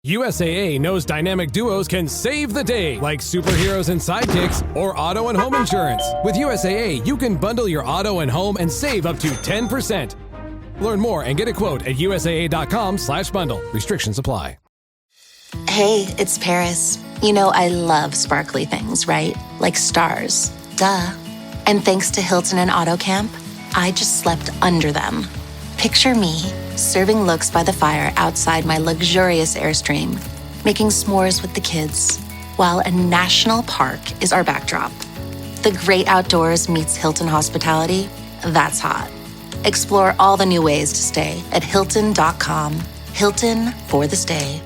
USAA knows dynamic duos can save the day, like superheroes and sidekicks or auto and home insurance. With USAA, you can bundle your auto and home and save up to 10%. Learn more and get a quote at USAA.com/bundle. Restrictions apply. Hey, it's Paris. You know I love sparkly things, right? Like stars. Duh. And thanks to Hilton and AutoCamp, I just slept under them. Picture me, serving looks by the fire outside my luxurious Airstream, making s'mores with the kids, while a national park is our backdrop. The great outdoors meets Hilton hospitality. That's hot. Explore all the new ways to stay at Hilton.com. Hilton for the stay.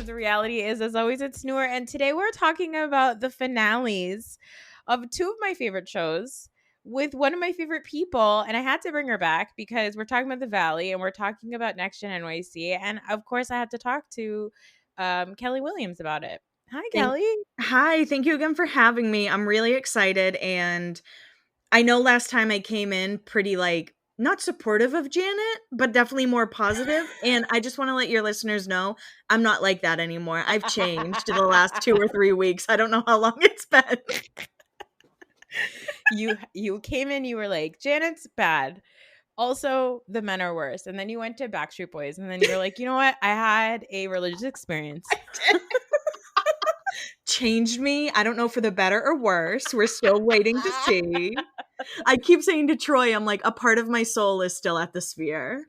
Reality is, as always, it's Noor, and today we're talking about the finales of two of my favorite shows with one of my favorite people, and I had to bring her back because we're talking about The Valley and we're talking about Next Gen NYC, and of course I had to talk to Kelli Williams about it. Hi, Kelli. Hi, thank you again for having me. I'm really excited, and I know last time I came in pretty not supportive of Janet, but definitely more positive. And I just want to let your listeners know I'm not like that anymore. I've changed in the last 2 or 3 weeks. I don't know how long it's been. You came in, you were like, Janet's bad. Also, the men are worse. And then you went to Backstreet Boys, and then you were like, you know what? I had a religious experience. Changed me. I don't know for the better or worse. We're still waiting to see. I keep saying to Troy, I'm like, a part of my soul is still at the Sphere.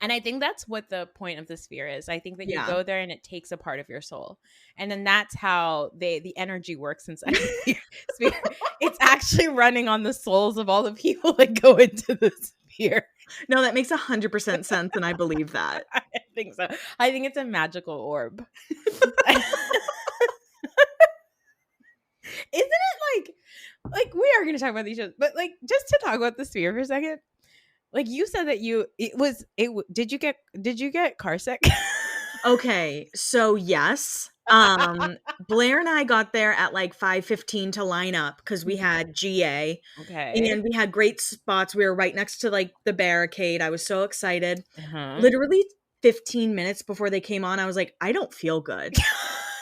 And I think that's what the point of the Sphere is. I think that you go there and it takes a part of your soul. And then that's how the energy works inside the Sphere. It's actually running on the souls of all the people that go into the Sphere. No, that makes 100% sense, and I believe that. I think so. I think it's a magical orb. Isn't it like we are going to talk about these shows, but like just to talk about the Sphere for a second, like you said that did you get car sick? Okay, so yes. Blair and I got there at like 5:15 to line up because we had GA. Okay. And we had great spots. We were right next to like the barricade. I was so excited. Literally 15 minutes before they came on, I was like, I don't feel good.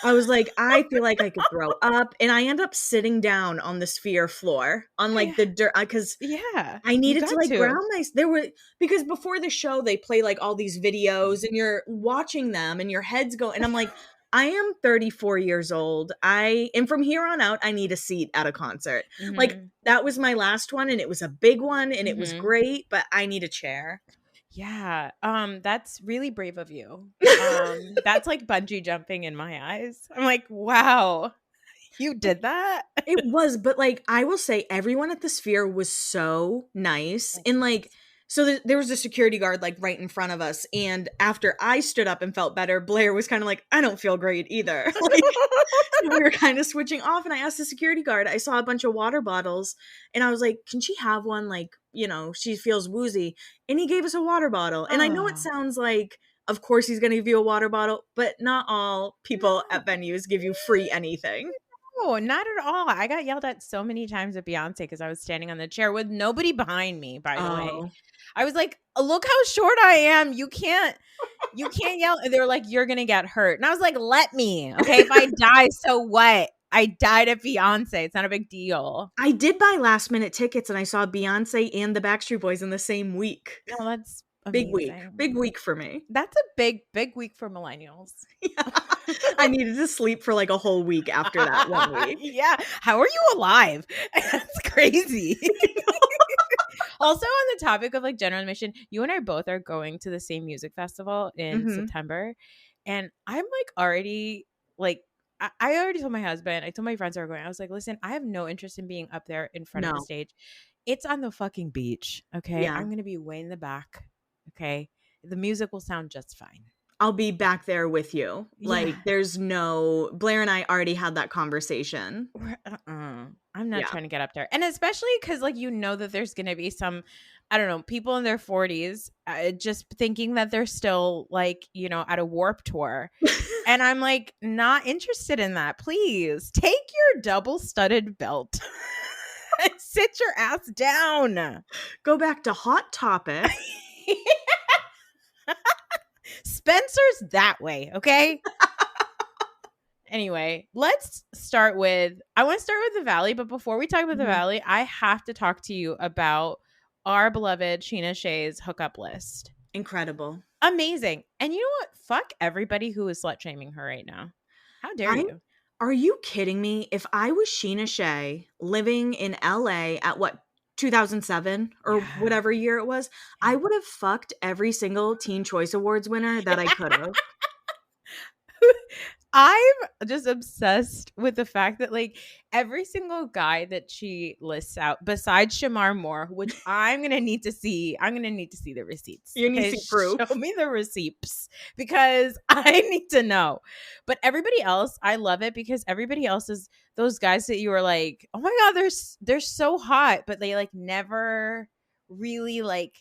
I was like, I feel like I could throw up. And I end up sitting down on the Sphere floor on like the dirt because I needed to like ground myself. Because before the show, they play like all these videos and you're watching them and your head's going. And I'm like, I am 34 years old. And from here on out, I need a seat at a concert. Mm-hmm. Like that was my last one and it was a big one and it was great, but I need a chair. Yeah. That's really brave of you. That's like bungee jumping in my eyes. I'm like, wow, you did that? It was, but like, I will say everyone at the Sphere was so nice. And like, so there was a security guard like right in front of us. And after I stood up and felt better, Blair was kind of like, I don't feel great either. Like, so we were kind of switching off. And I asked the security guard, I saw a bunch of water bottles and I was like, can she have one? Like, you know, she feels woozy. And he gave us a water bottle. And I know it sounds like, of course he's going to give you a water bottle, but not all people at venues give you free anything. No, not at all. I got yelled at so many times at Beyonce because I was standing on the chair with nobody behind me, by the way. I was like, look how short I am. You can't yell. And they were like, you're going to get hurt. And I was like, let me. Okay, if I die, so what? I died at Beyonce. It's not a big deal. I did buy last minute tickets and I saw Beyonce and the Backstreet Boys in the same week. No, that's amazing. Big week for me. That's a big week for millennials. Yeah. I needed to sleep for like a whole week after that 1 week. Yeah. How are you alive? That's crazy. Also, on the topic of like general admission, you and I both are going to the same music festival in September. And I'm like already like, I already told my husband, I told my friends who are going, I was like, listen, I have no interest in being up there in front of the stage. It's on the fucking beach. Okay. Yeah. I'm going to be way in the back. Okay. The music will sound just fine. I'll be back there with you. Like, there's no, Blair and I already had that conversation. I'm not trying to get up there. And especially because, like, you know that there's going to be some, I don't know, people in their 40s just thinking that they're still, like, you know, at a Warped Tour. And I'm, like, not interested in that. Please take your double-studded belt and sit your ass down. Go back to Hot Topic. Spencer's that way, okay? Anyway, let's start with, I want to start with the Valley, but before we talk about the Valley, I have to talk to you about our beloved Sheena Shea's hookup list. Incredible. Amazing. And you know what? Fuck everybody who is slut shaming her right now. How dare you? Are you kidding me? If I was Sheena Shea living in LA at 2007 or whatever year it was, I would have fucked every single Teen Choice Awards winner that I could have. I'm just obsessed with the fact that, like, every single guy that she lists out, besides Shamar Moore, which I'm going to need to see the receipts. You need to see proof. Show me the receipts because I need to know. But everybody else, I love it because everybody else is those guys that you were like, oh my God, they're so hot, but they, like, never really, like,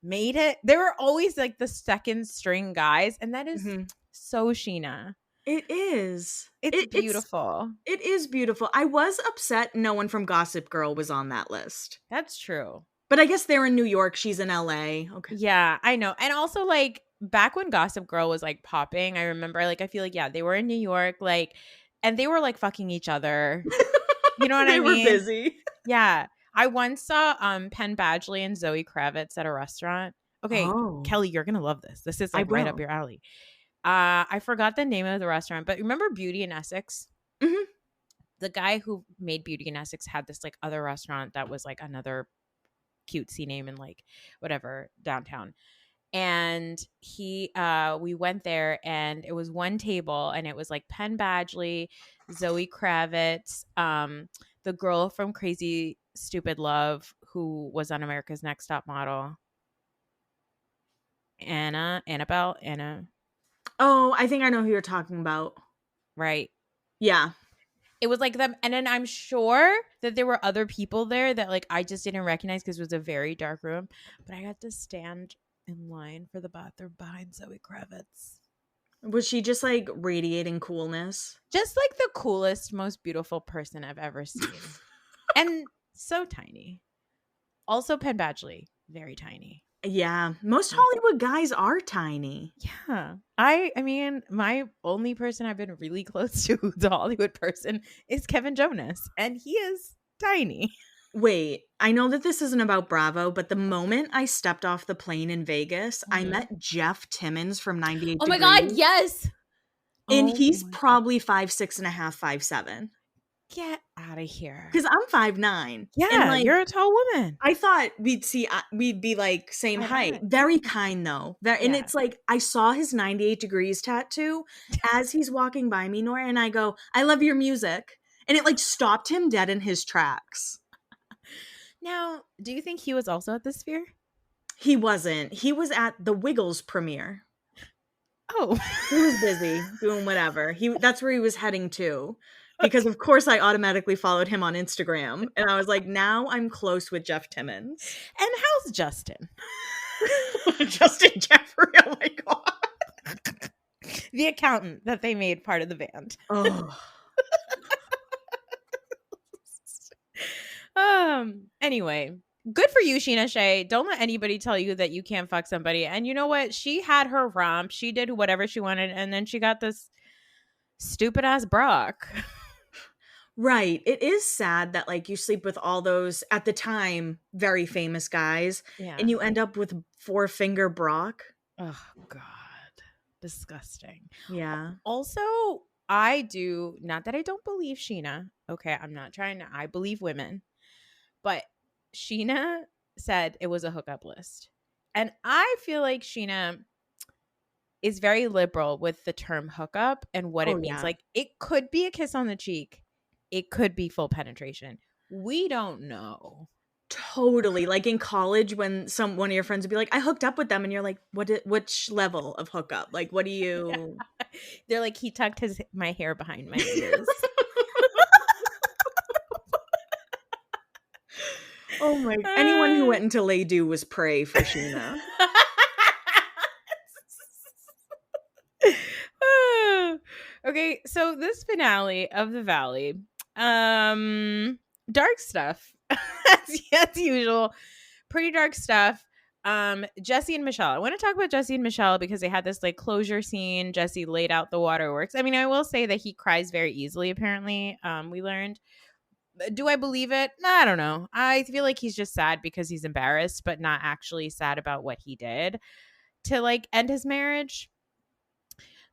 made it. They were always, like, the second string guys. And that is so Sheena. It is. It's beautiful. It is beautiful. I was upset no one from Gossip Girl was on that list. That's true. But I guess they're in New York. She's in LA. Okay. Yeah, I know. And also, like, back when Gossip Girl was, like, popping, I remember, like, I feel like, yeah, they were in New York, like, and they were, like, fucking each other. You know what I mean? They were busy. Yeah. I once saw Penn Badgley and Zoe Kravitz at a restaurant. Okay, Kelly, you're going to love this. This is, like, right up your alley. I forgot the name of the restaurant, but remember Beauty in Essex? Mm-hmm. The guy who made Beauty in Essex had this, like, other restaurant that was, like, another cutesy name in, like, whatever, downtown. And we went there and it was one table and it was, like, Penn Badgley, Zoe Kravitz, the girl from Crazy Stupid Love who was on America's Next Top Model. Anna. Oh, I think I know who you're talking about. Right. Yeah. It was like them. And then I'm sure that there were other people there that, like, I just didn't recognize because it was a very dark room. But I got to stand in line for the bathroom behind Zoe Kravitz. Was she just, like, radiating coolness? Just, like, the coolest, most beautiful person I've ever seen. And so tiny. Also Penn Badgley. Very tiny. Yeah, most Hollywood guys are tiny. Yeah. I mean, my only person I've been really close to, the Hollywood person, is Kevin Jonas. And he is tiny. Wait, I know that this isn't about Bravo, but the moment I stepped off the plane in Vegas, I met Jeff Timmons from 98 Oh my Degrees. God, yes! And he's probably 5'6.5", 5'7". Get out of here. Because I'm 5'9". Yeah, and, like, you're a tall woman. I thought we'd be like same height. Very kind though. And it's like I saw his 98 Degrees tattoo as he's walking by me, Nora, and I go, I love your music. And it, like, stopped him dead in his tracks. Now, do you think he was also at the Sphere? He wasn't. He was at the Wiggles premiere. Oh. He was busy doing whatever. That's where he was heading to. Because, of course, I automatically followed him on Instagram. And I was like, now I'm close with Jeff Timmons. And how's Justin? Justin Jeffrey, oh my God. The accountant that they made part of the band. Oh. Anyway, good for you, Sheena Shea. Don't let anybody tell you that you can't fuck somebody. And you know what? She had her romp. She did whatever she wanted. And then she got this stupid ass Brock. Right. It is sad that, like, you sleep with all those, at the time, very famous guys, and you end up with 4-finger Brock. Oh, God. Disgusting. Yeah. Also, not that I don't believe Sheena. Okay, I'm not trying to, I believe women. But Sheena said it was a hookup list. And I feel like Sheena is very liberal with the term hookup and what it means. Yeah. Like, it could be a kiss on the cheek. It could be full penetration. We don't know. Totally. Like in college when one of your friends would be like, I hooked up with them, and you're like, which level of hookup? Like, what do you They're like, he tucked my hair behind my ears. Oh my, anyone who went into lay do was prey for Sheena. Okay, so this finale of the Valley, dark stuff as usual, pretty dark stuff. Jesse and Michelle. I want to talk about Jesse and Michelle because they had this like closure scene. Jesse laid out the waterworks. I mean, I will say that he cries very easily. Apparently, we learned. Do I believe it? I don't know. I feel like he's just sad because he's embarrassed, but not actually sad about what he did to like end his marriage.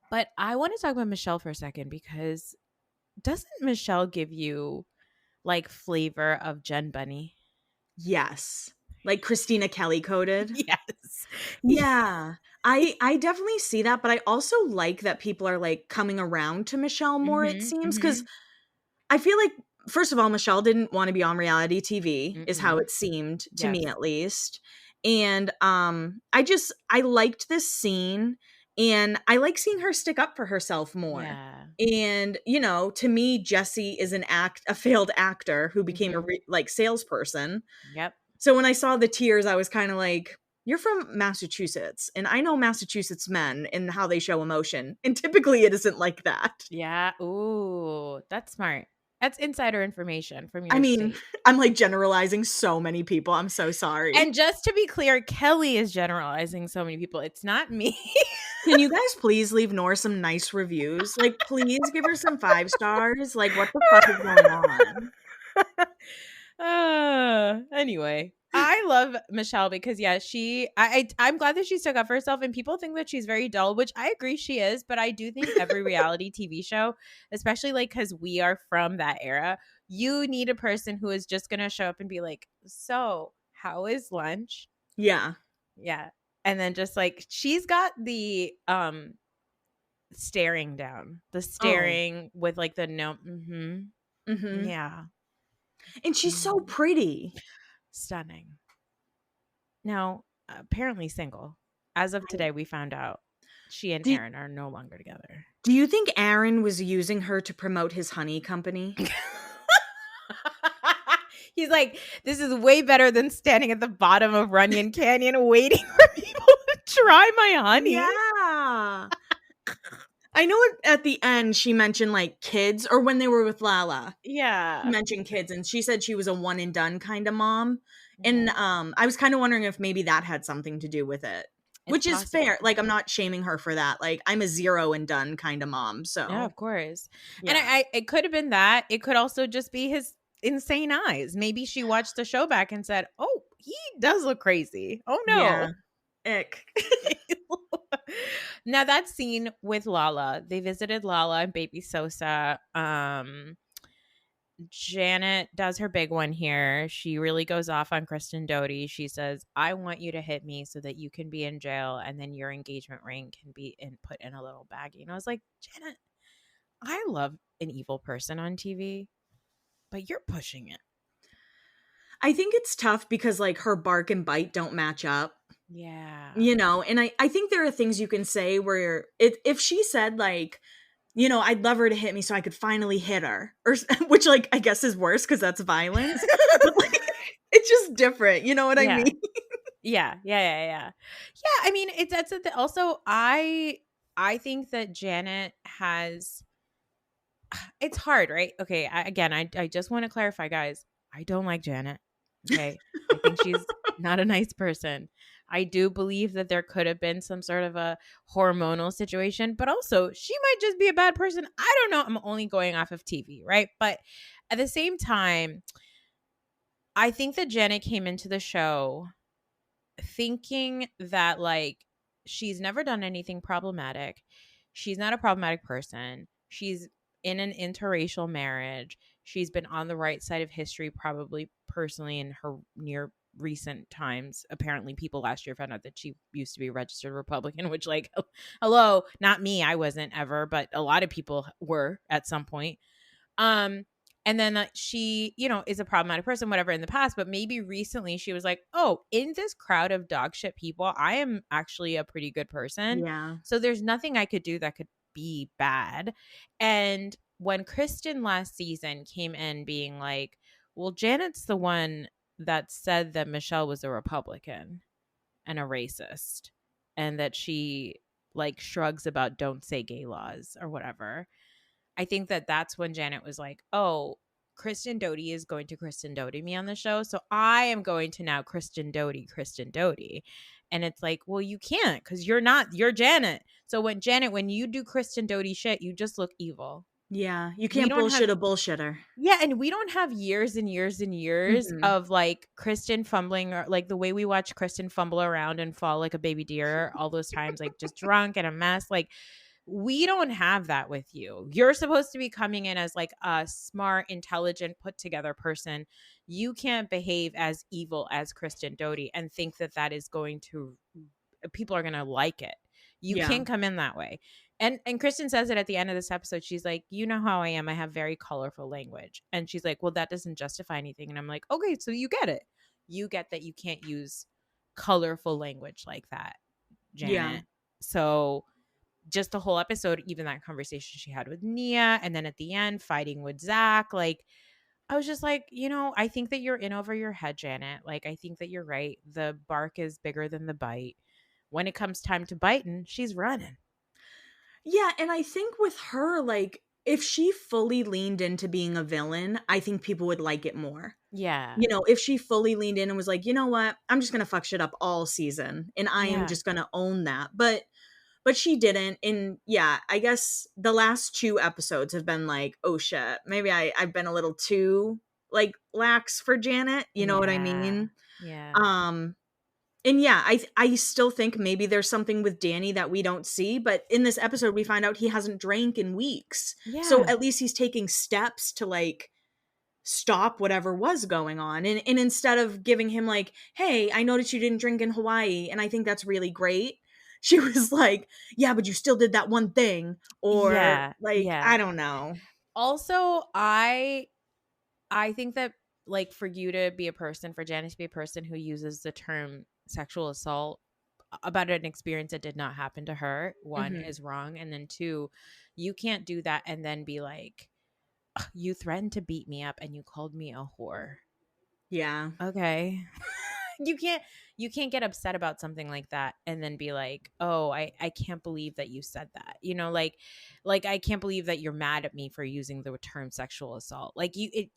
But I want to talk about Michelle for a second because doesn't Michelle give you like flavor of Jen Bunny? Yes. Like Christina Kelly coded. Yes. Yeah. I definitely see that, but I also like that people are like coming around to Michelle more, it seems, because I feel like, first of all, Michelle didn't want to be on reality TV, is how it seemed to me, at least. And I liked this scene, and I like seeing her stick up for herself more. Yeah. And, you know, to me, Jesse is a failed actor who became a salesperson. Yep. So when I saw the tears, I was kind of like, you're from Massachusetts, and I know Massachusetts men and how they show emotion, and typically it isn't like that. Yeah. Ooh, that's smart. That's insider information from your state. I'm like generalizing so many people. I'm so sorry. And just to be clear, Kelly is generalizing so many people. It's not me. Can you guys please leave Nora some nice reviews? Like, please give her some 5 stars. Like, what the fuck is going on? Anyway, I love Michelle because I'm glad that she stuck up for herself, and people think that she's very dull, which I agree she is, but I do think every reality TV show, especially like because we are from that era, you need a person who is just gonna show up and be like, so how is lunch? Yeah. And then just like she's got the staring down, with like the no yeah. And she's so pretty. Stunning. Now, apparently single. As of today, we found out she and Aaron are no longer together. Do you think Aaron was using her to promote his honey company? He's like, this is way better than standing at the bottom of Runyon Canyon waiting for people to try my honey. Yeah. I know at the end she mentioned like kids, or when they were with Lala. Yeah. She mentioned kids, and she said she was a one and done kind of mom. And I was kind of wondering if maybe that had something to do with it. Which is fair. Like, I'm not shaming her for that. Like, I'm a zero and done kind of mom. So yeah, of course. Yeah. And it could have been that. It could also just be his insane eyes. Maybe she watched the show back and said, oh, he does look crazy. Oh no. Yeah. Ick. Now that scene with Lala, they visited Lala and Baby Sosa. Janet does her big one here. She really goes off on Kristen Doty. She says, I want you to hit me so that you can be in jail, and then your engagement ring can be put in a little baggie. And I was like, Janet, I love an evil person on TV, but you're pushing it. I think it's tough because like her bark and bite don't match up. Yeah. You know, and I think there are things you can say where if she said like, you know, I'd love her to hit me so I could finally hit her, or which like I guess is worse because that's violence. But like, it's just different. You know what I mean? Yeah. I mean, also I think that Janet has. It's hard, right? Okay. I just want to clarify, guys. I don't like Janet. Okay. I think she's not a nice person. I do believe that there could have been some sort of a hormonal situation, but also she might just be a bad person. I don't know. I'm only going off of TV, right? But at the same time, I think that Janet came into the show thinking that like she's never done anything problematic. She's not a problematic person. She's in an interracial marriage. She's been on the right side of history, probably personally in her near recent times. Apparently people last year found out that she used to be a registered Republican, which like, hello, not me. I wasn't ever, but a lot of people were at some point. And then she, is a problematic person, whatever, in the past. But maybe recently she was like, oh, in this crowd of dog shit people, I am actually a pretty good person. Yeah. So there's nothing I could do that could be bad. And when Kristen last season came in being like, well, Janet's the one that said that Michelle was a Republican and a racist, and that she like shrugs about don't say gay laws or whatever. I think that that's when Janet was like, oh, Kristen Doty is going to Kristen Doty me on the show. So I am going to now Kristen Doty. And it's like, well, you can't, because you're Janet. So when you do Kristen Doty shit, you just look evil. Yeah. You can't bullshit a bullshitter. Yeah. And we don't have years and years and years of like Kristen fumbling, or like the way we watch Kristen fumble around and fall like a baby deer all those times, like just drunk and a mess. Like, we don't have that with you. You're supposed to be coming in as like a smart, intelligent, put together person. You can't behave as evil as Kristen Doty and think that is going to, people are going to like it. You can't come in that way. And Kristen says it at the end of this episode. She's like, you know how I am. I have very colorful language. And she's like, well, that doesn't justify anything. And I'm like, okay, so you get it. You get that you can't use colorful language like that, Janet. Yeah. So just the whole episode, even that conversation she had with Nia, and then at the end fighting with Zach, like I was just like, I think that you're in over your head, Janet. Like, I think that you're right. The bark is bigger than the bite. When it comes time to biting, she's running. Yeah, and I think with her, like, if she fully leaned into being a villain, I think people would like it more. Yeah. If she fully leaned in and was like, you know what, I'm just going to fuck shit up all season, and I am just going to own that. But she didn't. And yeah, I guess the last 2 episodes have been like, oh shit, maybe I've been a little too like lax for Janet. You know what I mean? Yeah. And yeah, I still think maybe there's something with Danny that we don't see, but in this episode we find out he hasn't drank in weeks. Yeah. So at least he's taking steps to like stop whatever was going on. And instead of giving him like, hey, I noticed you didn't drink in Hawaii and I think that's really great, she was like, yeah, but you still did that one thing. Or I don't know. Also, I think that like for you to be a person, for Janice to be a person who uses the term sexual assault about an experience that did not happen to her, one, is wrong. And then 2, you can't do that and then be like, you threatened to beat me up and you called me a whore. Yeah. Okay. You can't get upset about something like that and then be like, oh, I can't believe that you said that. Like I can't believe that you're mad at me for using the term sexual assault. Like it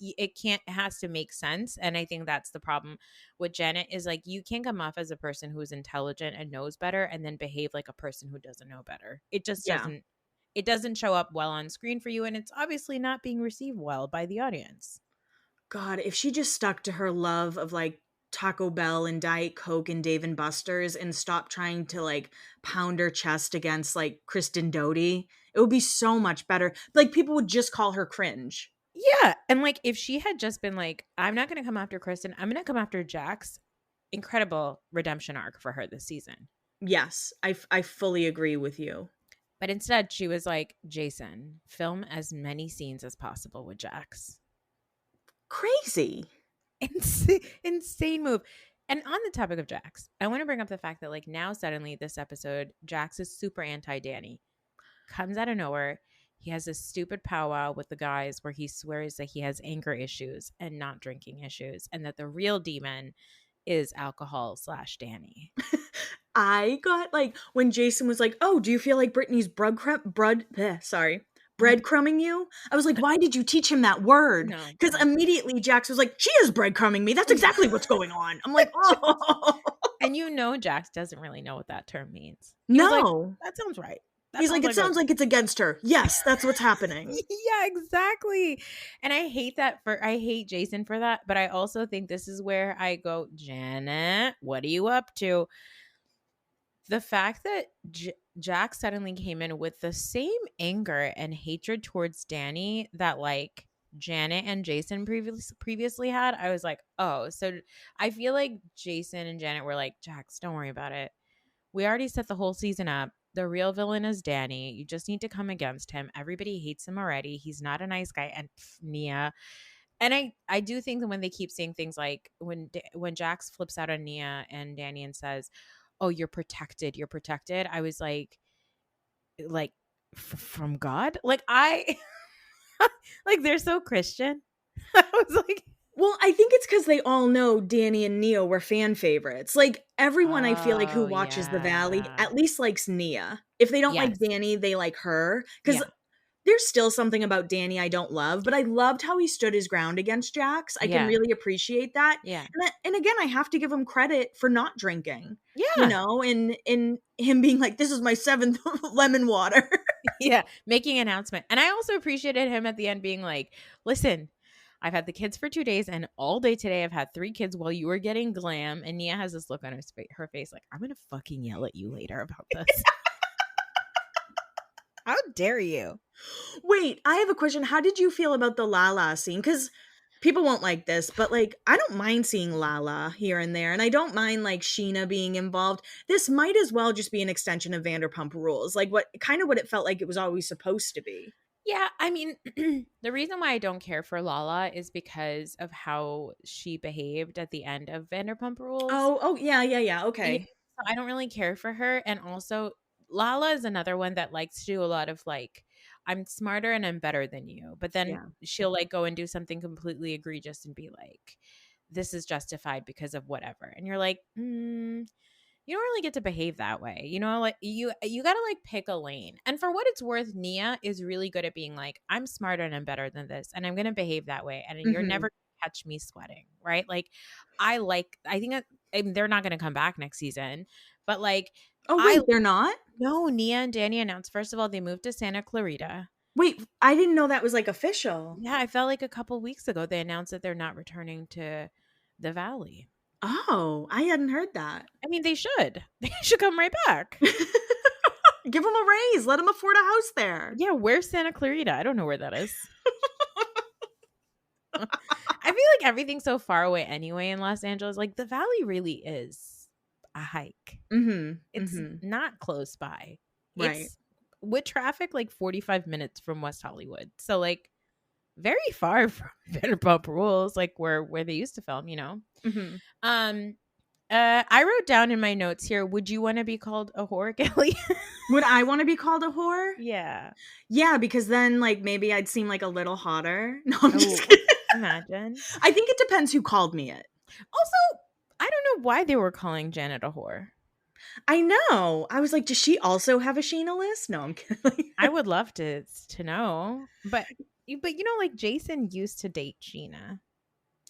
has to make sense. And I think that's the problem with Janet is like, you can't come off as a person who's intelligent and knows better and then behave like a person who doesn't know better. It just doesn't show up well on screen for you. And it's obviously not being received well by the audience. God, if she just stuck to her love of like Taco Bell and Diet Coke and Dave & Buster's and stop trying to like pound her chest against like Kristen Doty, it would be so much better. Like people would just call her cringe. Yeah. And like if she had just been like, I'm not going to come after Kristen, I'm going to come after Jax, incredible redemption arc for her this season. Yes, I fully agree with you. But instead she was like, Jason, film as many scenes as possible with Jax. Crazy. Insane move. And on the topic of Jax, I want to bring up the fact that like now suddenly this episode, Jax is super anti-Danny. Comes out of nowhere. He has this stupid powwow with the guys where he swears that he has anger issues and not drinking issues, and that the real demon is alcohol/Danny. I got like when Jason was like, oh, do you feel like Brittany's breadcrumbing you? I was like, why did you teach him that word? Because immediately Jax was like, she is breadcrumbing me. That's exactly what's going on. I'm like, oh. And Jax doesn't really know what that term means. No. Like, that sounds right. He's like, it sounds like it's against her. Yes, that's what's happening. Yeah, exactly. And I hate Jason for that. But I also think this is where I go, Janet, what are you up to? The fact that Jax suddenly came in with the same anger and hatred towards Danny that like Janet and Jason previously had, I was like, oh, so I feel like Jason and Janet were like, Jax, don't worry about it. We already set the whole season up. the real villain is Danny. You just need to come against him. Everybody hates him already. He's not a nice guy. And Nia. And I do think that when they keep saying things like when Jax flips out on Nia and Danny and says, "Oh, you're protected. You're protected." I was like from God? Like I like they're so Christian. I was like, well, I think it's because they all know Danny and Nia were fan favorites. Like, everyone I feel like who watches The Valley at least likes Nia. If they don't like Danny, they like her. Because there's still something about Danny I don't love, but I loved how he stood his ground against Jax. I can really appreciate that. Yeah. And again, I have to give him credit for not drinking. Yeah. You know, and him being like, this is my 7th lemon water. Yeah. Making an announcement. And I also appreciated him at the end being like, listen, I've had the kids for 2 days and all day today I've had 3 kids while you were getting glam. And Nia has this look on her face like, I'm going to fucking yell at you later about this. How dare you? Wait, I have a question. How did you feel about the Lala scene? Because people won't like this, but like, I don't mind seeing Lala here and there. And I don't mind like Sheena being involved. This might as well just be an extension of Vanderpump Rules. Like what it felt like it was always supposed to be. Yeah, I mean, the reason why I don't care for Lala is because of how she behaved at the end of Vanderpump Rules. Oh, yeah. Okay. So I don't really care for her. And also, Lala is another one that likes to do a lot of like, I'm smarter and I'm better than you. But then she'll like go and do something completely egregious and be like, this is justified because of whatever. And you're like, you don't really get to behave that way. You know, like you got to like pick a lane. And for what it's worth, Nia is really good at being like, I'm smarter and I'm better than this. And I'm going to behave that way. And you're never going to catch me sweating. Right. Like I think they're not going to come back next season, but like, oh wait, they're not? No, Nia and Danny announced, first of all, they moved to Santa Clarita. Wait, I didn't know that was like official. Yeah. I felt like a couple weeks ago, they announced that they're not returning to the Valley. Oh, I hadn't heard that. I mean, they should. They should come right back. Give them a raise. Let them afford a house there. Yeah, where's Santa Clarita? I don't know where that is. I feel like everything's so far away anyway in Los Angeles. Like, the Valley really is a hike. It's not close by. Right. It's, with traffic, like 45 minutes from West Hollywood. So, like, very far from Vanderpump Rules, like where they used to film, you know. I wrote down in my notes here, would you want to be called a whore, Kelli? Would I want to be called a whore? Yeah, because then like maybe I'd seem like a little hotter. No, I'm just kidding. Imagine. I think it depends who called me it. Also, I don't know why they were calling Janet a whore. I know. I was like, does she also have a Sheena list? No, I'm kidding. I would love to know, but you know, like Jason used to date Sheena.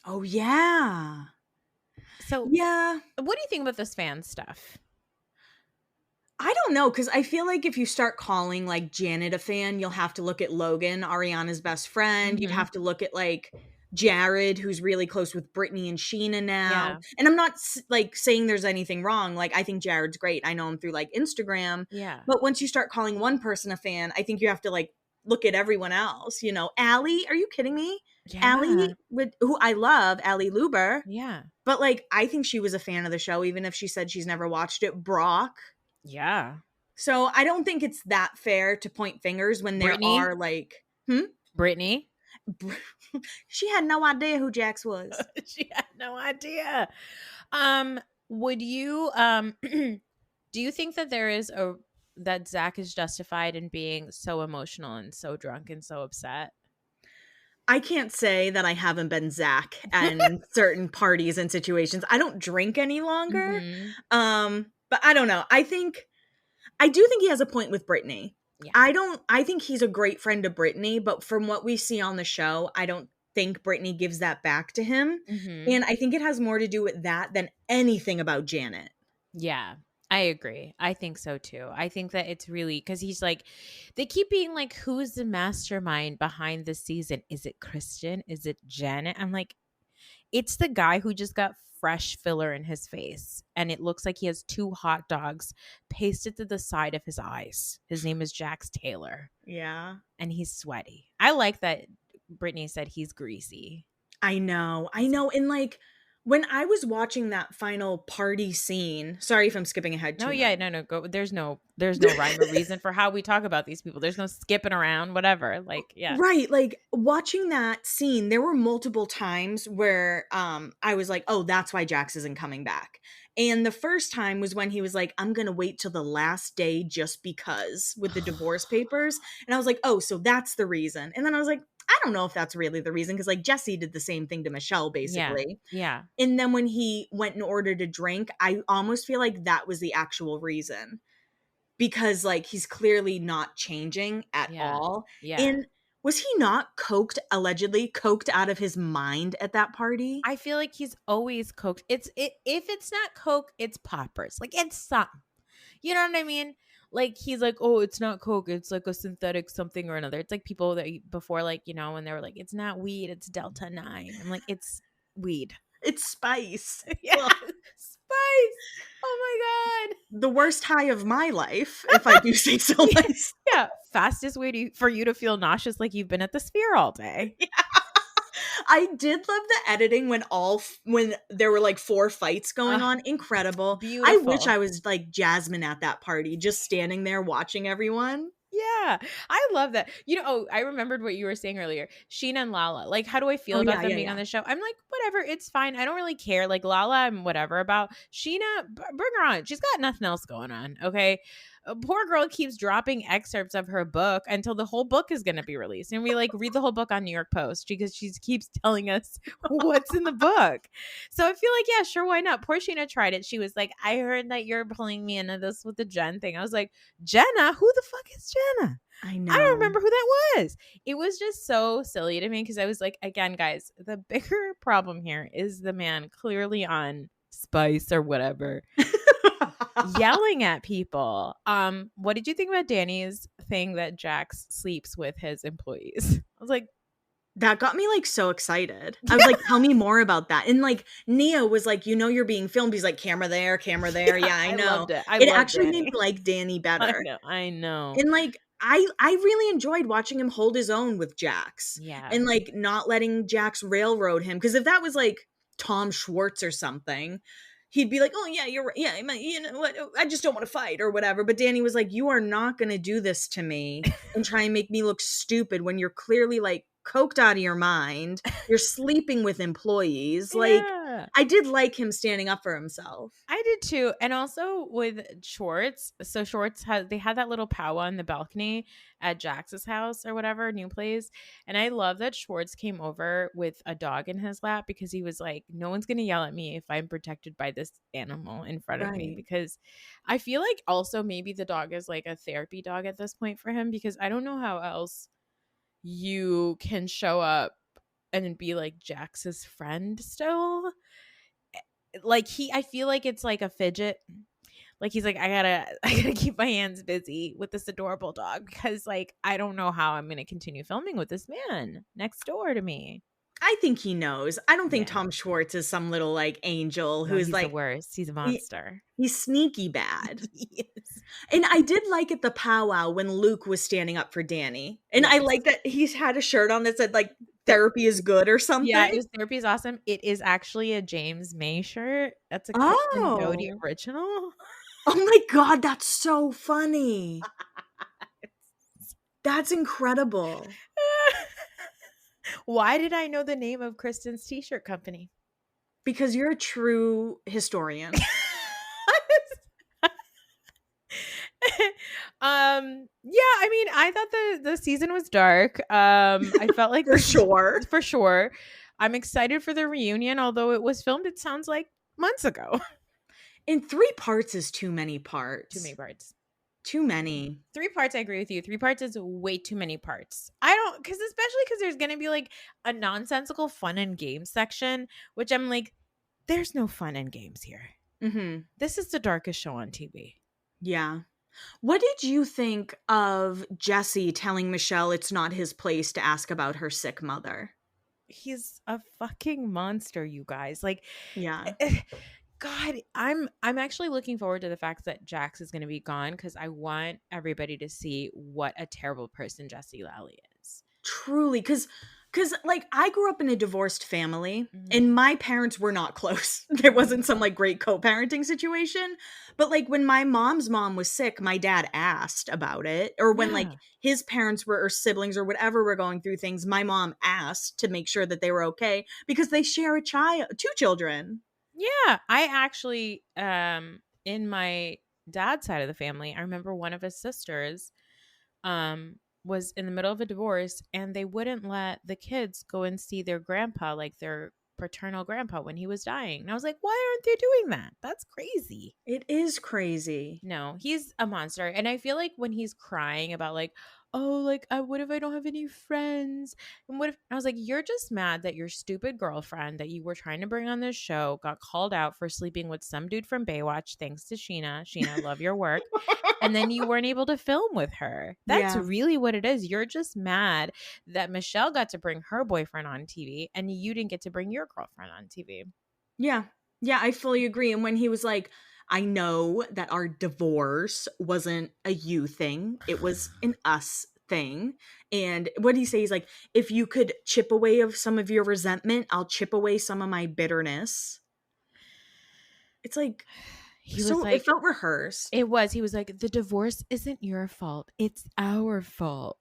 Oh yeah. So yeah, what do you think about this fan stuff? I don't know, because I feel like if you start calling like Janet a fan, you'll have to look at Logan, Ariana's best friend. You'd have to look at like Jared, who's really close with Brittany and Sheena now. Yeah. And I'm not like saying there's anything wrong. Like I think Jared's great. I know him through like Instagram. Yeah. But once you start calling one person a fan, I think you have to like look at everyone else. You know, Allie, are you kidding me? Yeah. Allie, who I love, Allie Luber. Yeah. But like, I think she was a fan of the show, even if she said she's never watched it. Brock. Yeah. So I don't think it's that fair to point fingers when there Brittany? are like, Brittany. She had no idea who Jax was. She had no idea. Would you do you think that that Zach is justified in being so emotional and so drunk and so upset? I can't say that I haven't been Zach at certain parties and situations. I don't drink any longer. But I don't know. I do think he has a point with Brittany. Yeah. I think he's a great friend to Brittany, but from what we see on the show, I don't think Brittany gives that back to him. And I think it has more to do with that than anything about Janet. Yeah, I agree. I think so too. I think that it's really because he's like, they keep being like, who's the mastermind behind this season? Is it Christian? Is it Janet? I'm like, it's the guy who just got fresh filler in his face and it looks like he has 2 hot dogs pasted to the side of his eyes. His name is Jax Taylor. Yeah. And he's sweaty. I like that Brittany said he's greasy. I know. And like, When I was watching that final party scene, sorry if I'm skipping ahead too much. No, go. There's no rhyme or reason for how we talk about these people. There's no skipping around, whatever. Like, yeah. Right, like, watching that scene, there were multiple times where, I was like, "Oh, that's why Jax isn't coming back." And the first time was when he was like, "I'm gonna wait till the last day just because," with the divorce papers, and I was like, "Oh, so that's the reason." And then I was like, "I don't know if that's really the reason," because, like, Jesse did the same thing to Michelle, Yeah. basically. Yeah. And then when he went and ordered a drink, I almost feel like that was the actual reason. Because, like, he's clearly not changing at Yeah. all. Yeah. And was he not allegedly coked out of his mind at that party? I feel like he's always coked. If it's not coke, it's poppers. Like, it's something. You know what I mean? Like, he's like, oh, it's not coke, it's like a synthetic something or another. It's like people that before, like, you know, when they were like, it's not weed, it's Delta 9. I'm like, it's weed. It's spice. Yeah. Spice. Oh my God. The worst high of my life, if I do say so myself. Yeah. Fastest way for you to feel nauseous like you've been at the Sphere all day. Yeah. I did love the editing when there were like 4 fights going on. Incredible. Beautiful. I wish I was like Jasmine at that party, just standing there watching everyone. Yeah, I love that. You know, oh, I remembered what you were saying earlier. Sheena and Lala. Like, how do I feel about them being on the show? I'm like, whatever, it's fine. I don't really care. Like, Lala, I'm whatever about. Sheena, bring her on. She's got nothing else going on. Okay. A poor girl keeps dropping excerpts of her book until the whole book is going to be released. And we like read the whole book on New York Post because she keeps telling us what's in the book. So I feel like, yeah, sure, why not? Poor Sheena tried it. She was like, I heard that you're pulling me into this with the Jen thing. I was like, Jenna? Who the fuck is Jenna? I know. I don't remember who that was. It was just so silly to me because I was like, again, guys, the bigger problem here is the man clearly on Spice or whatever. Yelling at people. What did you think about Danny's thing that Jax sleeps with his employees? I was like, that got me like so excited. I was like, tell me more about that. And like Nia was like, you know, you're being filmed. He's like, camera there, camera there. Yeah, I know. Loved it. It actually made me like Danny better. I know. And like I really enjoyed watching him hold his own with Jax. Yeah. And like not letting Jax railroad him. Because if that was like Tom Schwartz or something, he'd be like, oh yeah, you're right. Yeah, you know what? I just don't want to fight or whatever. But Danny was like, you are not going to do this to me and try and make me look stupid when you're clearly like coked out of your mind. You're sleeping with employees. Like, I did like him standing up for himself. I did too. And also with Schwartz. So Schwartz had that little powwow on the balcony at Jax's house or whatever, new place. And I love that Schwartz came over with a dog in his lap because he was like, no one's going to yell at me if I'm protected by this animal in front of me. Because I feel like also maybe the dog is like a therapy dog at this point for him, because I don't know how else you can show up and be like Jax's friend still. Like I feel like it's like a fidget. Like he's like, I gotta keep my hands busy with this adorable dog because like I don't know how I'm gonna continue filming with this man next door to me. I think he knows. I don't think Tom Schwartz is some little like angel who's like the worst. He's a monster. He's sneaky bad. He is. And I did like at the powwow when Luke was standing up for Danny. And I like that he's had a shirt on that said like therapy is good or something. Yeah, it was therapy is awesome. It is actually a James May shirt. That's a Kristen Doty original. Oh my God, that's so funny. That's incredible. Why did I know the name of Kristen's t-shirt company? Because you're a true historian. Yeah, I mean, I thought the season was dark. I felt like for sure. I'm excited for the reunion, although it was filmed, it sounds like, months ago. And 3 parts is too many parts. Too many parts. Too many. 3 parts, I agree with you. 3 parts is way too many parts. Especially because there's going to be like a nonsensical fun and games section, which I'm like, there's no fun and games here. Mm-hmm. This is the darkest show on TV. Yeah. What did you think of Jesse telling Michelle it's not his place to ask about her sick mother? He's a fucking monster, you guys. Like, yeah. God, I'm actually looking forward to the fact that Jax is going to be gone because I want everybody to see what a terrible person Jesse Lally is. Truly, because Because, like, I grew up in a divorced family, and my parents were not close. There wasn't some, like, great co-parenting situation. But, like, when my mom's mom was sick, my dad asked about it. Or when, like, Yeah. his parents were, or siblings or whatever were going through things, my mom asked to make sure that they were okay because they share two children. Yeah. I actually, in my dad's side of the family, I remember one of his sisters was in the middle of a divorce, and they wouldn't let the kids go and see their grandpa, like their paternal grandpa, when he was dying. And I was like, why aren't they doing that? That's crazy. It is crazy. No, he's a monster. And I feel like when he's crying about like, oh, like, what if I don't have any friends? And what if I was like, you're just mad that your stupid girlfriend that you were trying to bring on this show got called out for sleeping with some dude from Baywatch, thanks to Sheena. Sheena, love your work. And then you weren't able to film with her. That's Yeah. really what it is. You're just mad that Michelle got to bring her boyfriend on TV and you didn't get to bring your girlfriend on TV. Yeah. Yeah, I fully agree. And when he was like, I know that our divorce wasn't a you thing, it was an us thing. And what did he say? He's like, if you could chip away of some of your resentment, I'll chip away some of my bitterness. It's like, He was so like, it felt rehearsed. it was. He was like, the divorce isn't your fault. It's our fault.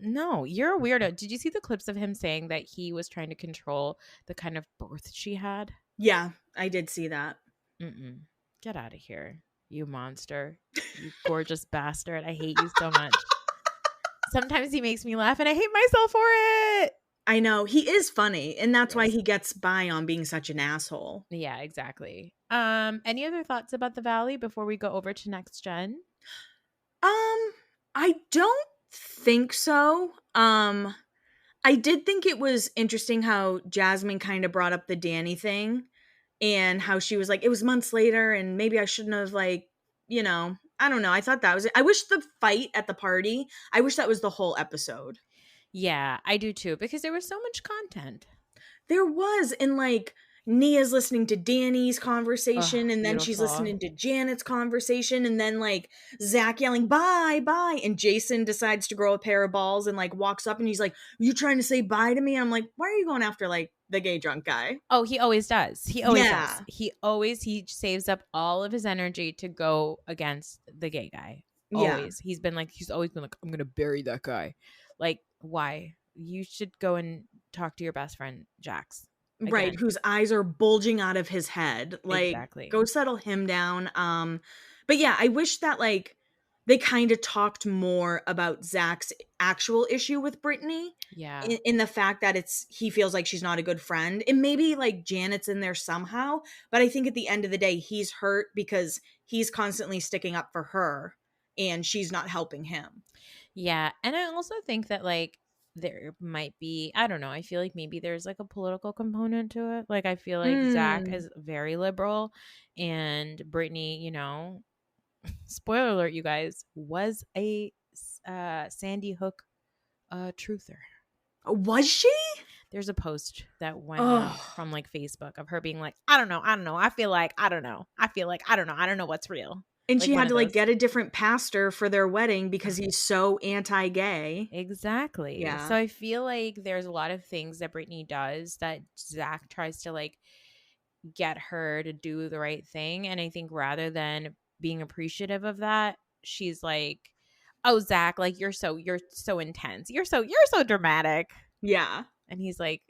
No, you're a weirdo. Did you see the clips of him saying that he was trying to control the kind of birth she had? Yeah, I did see that. Mm-mm. Get out of here, you monster. You gorgeous bastard. I hate you so much. Sometimes he makes me laugh and I hate myself for it. I know. He is funny, and that's why Yes. he gets by on being such an asshole. Yeah, exactly. Any other thoughts about the Valley before we go over to Next Gen? I don't think so. I did think it was interesting how Jasmine kind of brought up the Danny thing and how she was like, it was months later and maybe I shouldn't have, like, I don't know. I thought that was it. I wish the fight at the party, I wish that was the whole episode. Yeah, I do too, because there was so much content. There was, and like Nia's listening to Danny's conversation, and then she's beautiful. listening to Janet's conversation, and then like Zach yelling bye bye, and Jason decides to grow a pair of balls and like walks up and he's like, you trying to say bye to me? And I'm like, why are you going after like the gay drunk guy? Oh, he always does. He always Yeah. does. He saves up all of his energy to go against the gay guy. Yeah. Always. He's always been like, I'm gonna bury that guy. Like, why? You should go and talk to your best friend, Jax. Again. Right, whose eyes are bulging out of his head. Like, Exactly. Go settle him down. But yeah, I wish that like they kind of talked more about Zach's actual issue with Brittany. Yeah. In the fact that he feels like she's not a good friend. And maybe like Janet's in there somehow. But I think at the end of the day, he's hurt because he's constantly sticking up for her and she's not helping him. Yeah. And I also think that like there might be, I don't know, I feel like maybe there's like a political component to it. Like I feel like Zach is very liberal and Brittany, spoiler alert, you guys, was a Sandy Hook truther. Was she? There's a post that went out from like Facebook of her being like, I don't know. I feel like, I don't know. I don't know what's real. And like she had to like those. get a different pastor for their wedding because he's so anti-gay. Exactly. Yeah. So I feel like there's a lot of things that Brittany does that Zach tries to like get her to do the right thing. And I think rather than being appreciative of that, she's like, oh, Zach, like you're so intense. You're so dramatic. Yeah. And he's like,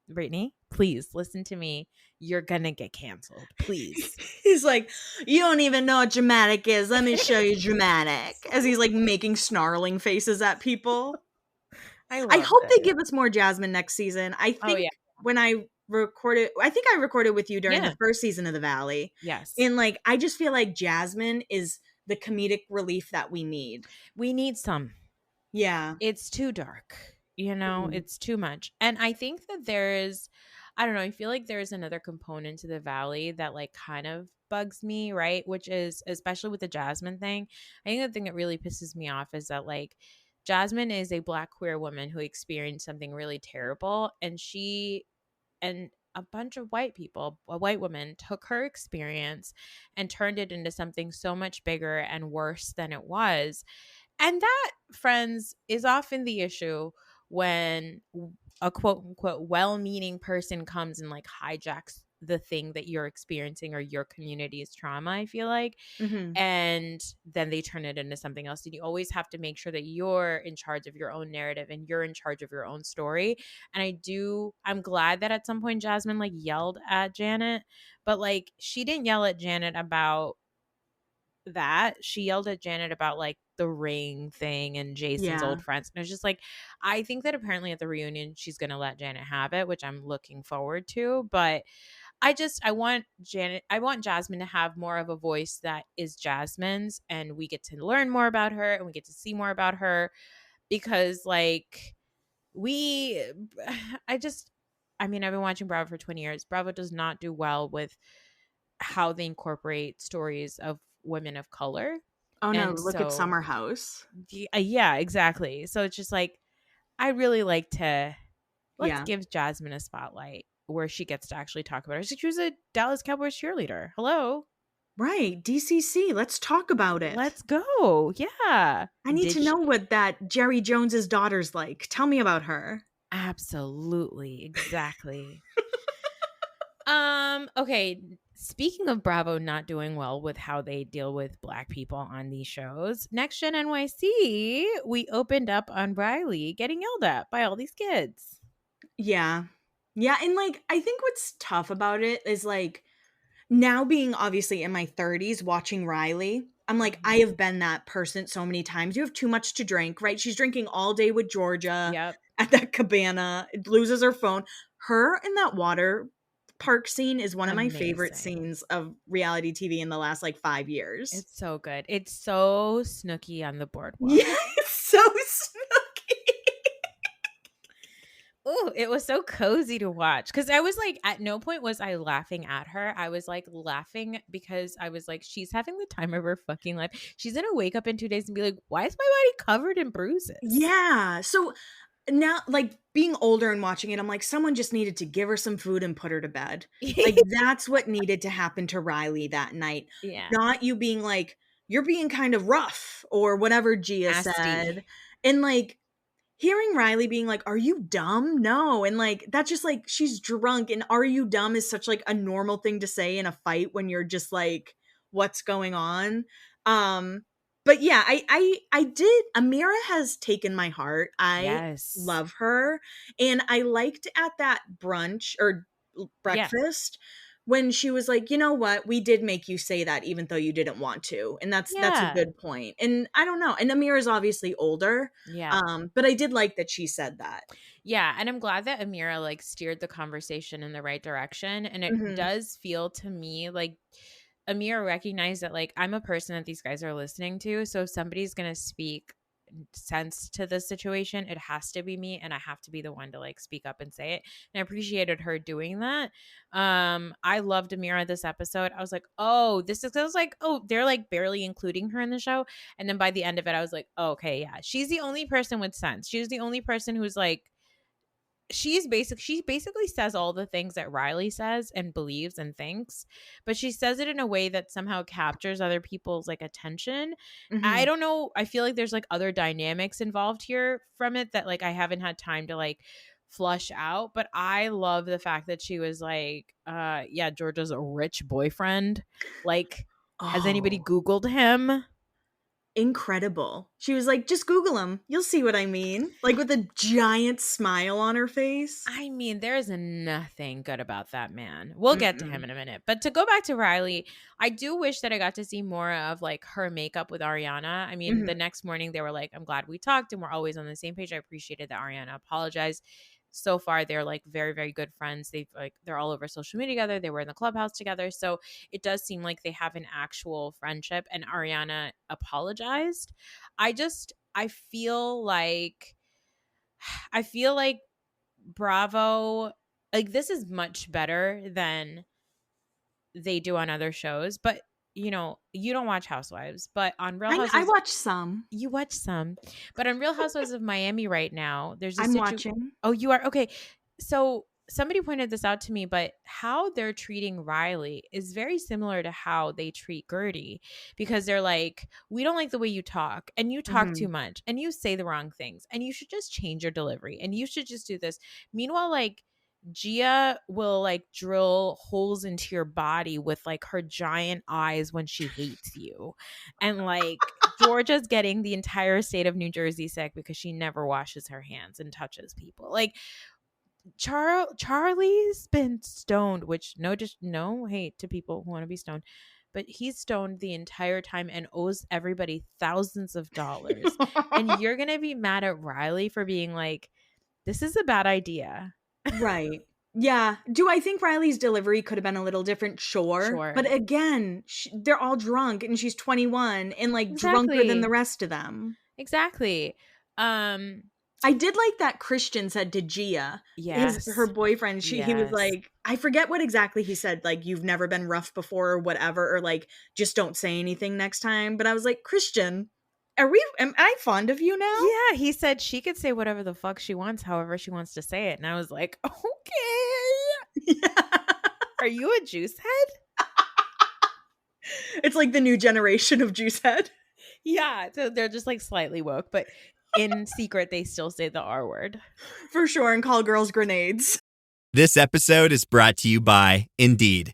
Brittany, please listen to me. You're gonna get canceled. Please. He's like, you don't even know what dramatic is. Let me show you dramatic. As he's like making snarling faces at people. I hope they give us more Jasmine next season. I think when I recorded with you during the first season of The Valley. Yes. And like, I just feel like Jasmine is the comedic relief that we need. We need some. Yeah. It's too dark. It's too much. And I think that there's, I don't know, I feel like there's another component to The Valley that like kind of bugs me, right? Which is, especially with the Jasmine thing, I think the thing that really pisses me off is that like Jasmine is a Black queer woman who experienced something really terrible, and she and a bunch of white people, a white woman, took her experience and turned it into something so much bigger and worse than it was. And that, friends, is often the issue when a quote unquote well-meaning person comes and like hijacks the thing that you're experiencing or your community's trauma, I feel like. Mm-hmm. And then they turn it into something else. And you always have to make sure that you're in charge of your own narrative and you're in charge of your own story. And I'm glad that at some point Jasmine like yelled at Janet, but like she didn't yell at Janet about that. She yelled at Janet about like the ring thing and Jason's Yeah. old friends. And it was just like, I think that apparently at the reunion she's gonna let Janet have it, which I'm looking forward to. But I want Jasmine to have more of a voice that is Jasmine's, and we get to learn more about her and we get to see more about her, because like I've been watching Bravo for 20 years. Bravo does not do well with how they incorporate stories of women of color. Oh no, And look at so Summer House. yeah, exactly. So it's just like, I really like to let's Yeah. give Jasmine a spotlight where she gets to actually talk about her. She was a Dallas Cowboys cheerleader. Hello. Right. DCC. Let's talk about it. Let's go. Yeah. I need to know what that Jerry Jones's daughter's like. Tell me about her. Absolutely. Exactly. Okay. Speaking of Bravo not doing well with how they deal with Black people on these shows, Next Gen NYC, we opened up on Riley getting yelled at by all these kids. Yeah. Yeah. And like, I think what's tough about it is like, now being obviously in my 30s, watching Riley, I'm like, I have been that person so many times. You have too much to drink, right? She's drinking all day with Georgia Yep. at that cabana, loses her phone. Her in that water park scene is one of my favorite Amazing. scenes of reality TV in the last like 5 years. It's so good. It's so Snooki on the boardwalk. Yeah, it's so snooky. Oh, it was so cozy to watch. Because I was like, at no point was I laughing at her. I was like laughing because I was like, she's having the time of her fucking life. She's going to wake up in 2 days and be like, why is my body covered in bruises? Yeah. So now, like, being older and watching it, I'm like, someone just needed to give her some food and put her to bed. Like, that's what needed to happen to Riley that night. Yeah. Not you being like, you're being kind of rough or whatever Gia Nasty. said. And like, hearing Riley being like, are you dumb? No. And like, that's just like, she's drunk. And are you dumb is such like a normal thing to say in a fight when you're just like, what's going on? But yeah, I did. Amira has taken my heart. I love her. And I liked at that brunch or breakfast when she was like, you know what? We did make you say that even though you didn't want to. And that's a good point. And I don't know. And Amira's obviously older. Yeah. But I did like that she said that. Yeah. And I'm glad that Amira like steered the conversation in the right direction. And it does feel to me like Amira recognized that like I'm a person that these guys are listening to. So if somebody's going to speak sense to the situation, it has to be me, and I have to be the one to like speak up and say it. And I appreciated her doing that. I loved Amira this episode. I was like, they're like barely including her in the show. And then by the end of it, I was like, oh, okay, yeah, she's the only person with sense. She's the only person who's like, she basically says all the things that Riley says and believes and thinks, but she says it in a way that somehow captures other people's like attention. I don't know. I feel like there's like other dynamics involved here from it that like I haven't had time to like flush out, but I love the fact that she was like, yeah, Georgia's a rich boyfriend. Like, has anybody Googled him? Incredible. She was like, just Google him. You'll see what I mean. Like with a giant smile on her face. I mean, there is nothing good about that man. We'll get to him in a minute. But to go back to Riley, I do wish that I got to see more of like her makeup with Ariana. I mean, the next morning they were like, I'm glad we talked and we're always on the same page. I appreciated that Ariana apologized. So far, they're like very, very good friends. They're all over social media together. They were in the clubhouse together. So it does seem like they have an actual friendship, and Ariana apologized. I feel like Bravo, like this is much better than they do on other shows, but you know, you don't watch Housewives, but on Real Housewives, I watch some. You watch some, but on Real Housewives of Miami right now, there's I'm watching. Oh, you are? Okay. So somebody pointed this out to me, but how they're treating Riley is very similar to how they treat Gertie, because they're like, we don't like the way you talk, and you talk too much, and you say the wrong things, and you should just change your delivery, and you should just do this. Meanwhile, like, Gia will like drill holes into your body with like her giant eyes when she hates you. And like Georgia's getting the entire state of New Jersey sick because she never washes her hands and touches people. Like Charlie's been stoned, which no hate to people who want to be stoned, but he's stoned the entire time and owes everybody thousands of dollars. And you're going to be mad at Riley for being like, this is a bad idea. Right. Yeah. Do I think Riley's delivery could have been a little different? Sure. But again, they're all drunk and she's 21 and like drunker than the rest of them. Exactly. I did like that Christian said to Gia, her boyfriend, he was like, I forget what exactly he said, like, you've never been rough before or whatever, or like, just don't say anything next time. But I was like, Christian, am I fond of you now? Yeah, he said she could say whatever the fuck she wants, however she wants to say it. And I was like, okay. Yeah. Are you a juice head? It's like the new generation of juice head. Yeah, so they're just like slightly woke, but in secret they still say the R word. For sure, and call girls grenades. This episode is brought to you by Indeed.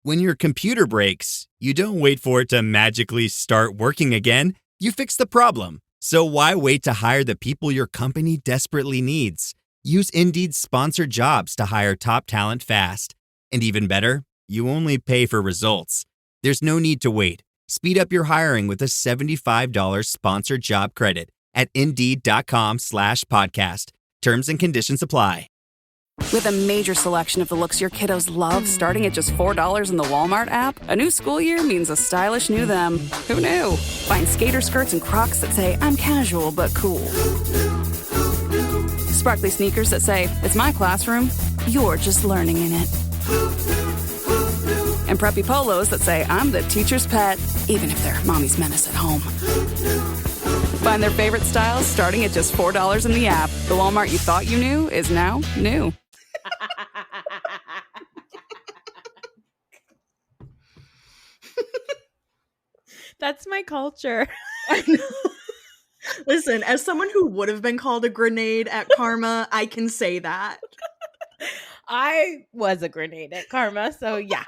When your computer breaks, you don't wait for it to magically start working again. You fix the problem. So why wait to hire the people your company desperately needs? Use Indeed's sponsored jobs to hire top talent fast. And even better, you only pay for results. There's no need to wait. Speed up your hiring with a $75 sponsored job credit at Indeed.com/podcast. Terms and conditions apply. With a major selection of the looks your kiddos love starting at just $4 in the Walmart app, a new school year means a stylish new them. Who knew? Find skater skirts and Crocs that say, I'm casual but cool. Sparkly sneakers that say, it's my classroom, you're just learning in it. And preppy polos that say, I'm the teacher's pet, even if they're mommy's menace at home. Find their favorite styles starting at just $4 in the app. The Walmart you thought you knew is now new. That's my culture. I know. Listen, as someone who would have been called a grenade at Karma, I can say that. I was a grenade at Karma, so yeah.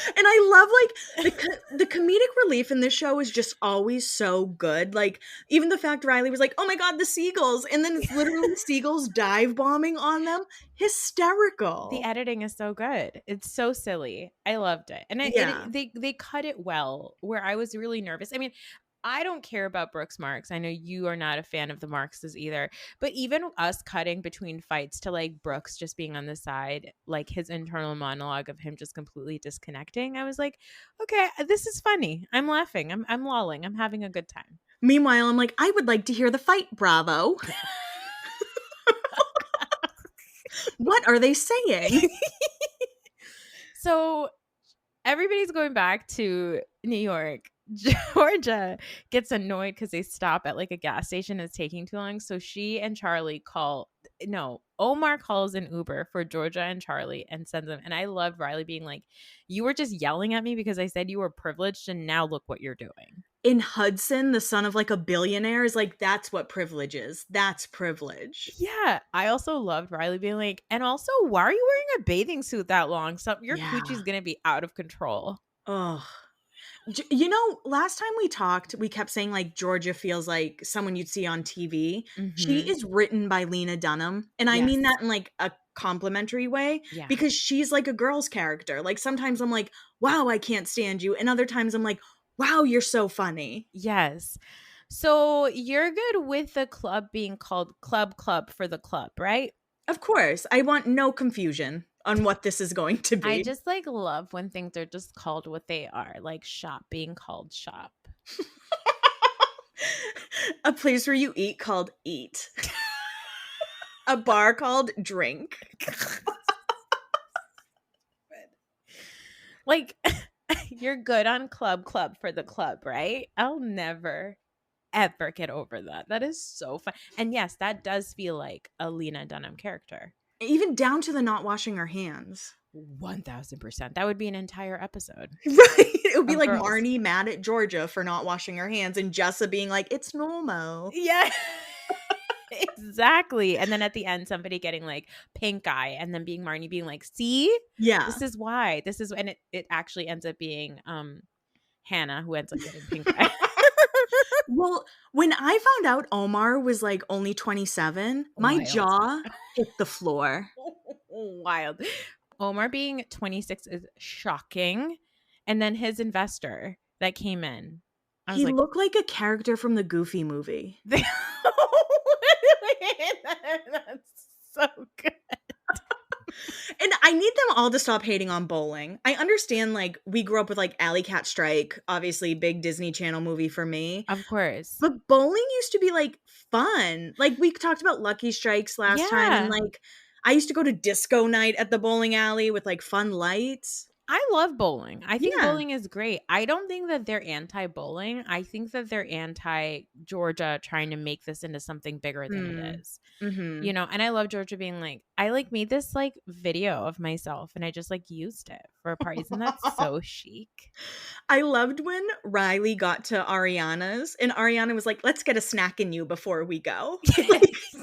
And I love, like, the comedic relief in this show is just always so good. Like, even the fact Riley was like, oh my God, the seagulls. And then it's literally seagulls dive bombing on them. Hysterical. The editing is so good. It's so silly. I loved it. And they cut it well, where I was really nervous. I mean, I don't care about Brooks Marks. I know you are not a fan of the Markses either. But even us cutting between fights to like Brooks just being on the side, like his internal monologue of him just completely disconnecting, I was like, okay, this is funny. I'm laughing. I'm lolling. I'm having a good time. Meanwhile, I'm like, I would like to hear the fight, Bravo. What are they saying? So everybody's going back to New York. Georgia gets annoyed because they stop at like a gas station. It's taking too long. So she and Charlie Omar calls an Uber for Georgia and Charlie and sends them. And I loved Riley being like, you were just yelling at me because I said you were privileged and now look what you're doing. In Hudson, the son of like a billionaire, is like, that's what privilege is. That's privilege. Yeah. I also loved Riley being like, and also, why are you wearing a bathing suit that long? Your coochie's going to be out of control. Ugh. You know, last time we talked, we kept saying like Georgia feels like someone you'd see on TV. Mm-hmm. She is written by Lena Dunham. And I mean that in like a complimentary way, because she's like a girl's character. Like sometimes I'm like, wow, I can't stand you. And other times I'm like, wow, you're so funny. Yes. So you're good with the club being called Club for the club, right? Of course. I want no confusion on what this is going to be. I just like love when things are just called what they are, like shop being called shop. A place where you eat called eat. A bar called drink. Like, you're good on Club for the club, right? I'll never ever get over that. That is so fun. And yes, that does feel like a Lena Dunham character. Even down to the not washing her hands. 1000%. That would be an entire episode. Right. It would be like girls. Marnie mad at Georgia for not washing her hands and Jessa being like, it's normal. Yeah. Exactly. And then at the end, somebody getting like pink eye and then being Marnie being like, see? Yeah. This is why. This is, and it actually ends up being Hannah who ends up getting pink eye. Well, when I found out Omar was like only 27, my Wild. jaw hit the floor. Wild. Omar being 26 is shocking. And then his investor that came in. He looked like a character from the Goofy movie. That's so good. And I need them all to stop hating on bowling. I understand, like, we grew up with, like, Alley Cat Strike, obviously big Disney Channel movie for me. Of course. But bowling used to be, like, fun. Like, we talked about Lucky Strikes last time. And, like, I used to go to disco night at the bowling alley with, like, fun lights. I love bowling. I think Yeah. bowling is great. I don't think that they're anti-bowling. I think that they're anti-Georgia trying to make this into something bigger than it is. Mm-hmm. You know, and I love Georgia being like, I like made this like video of myself and I just like used it for a party. Isn't that so chic? I loved when Riley got to Ariana's and Ariana was like, let's get a snack in you before we go.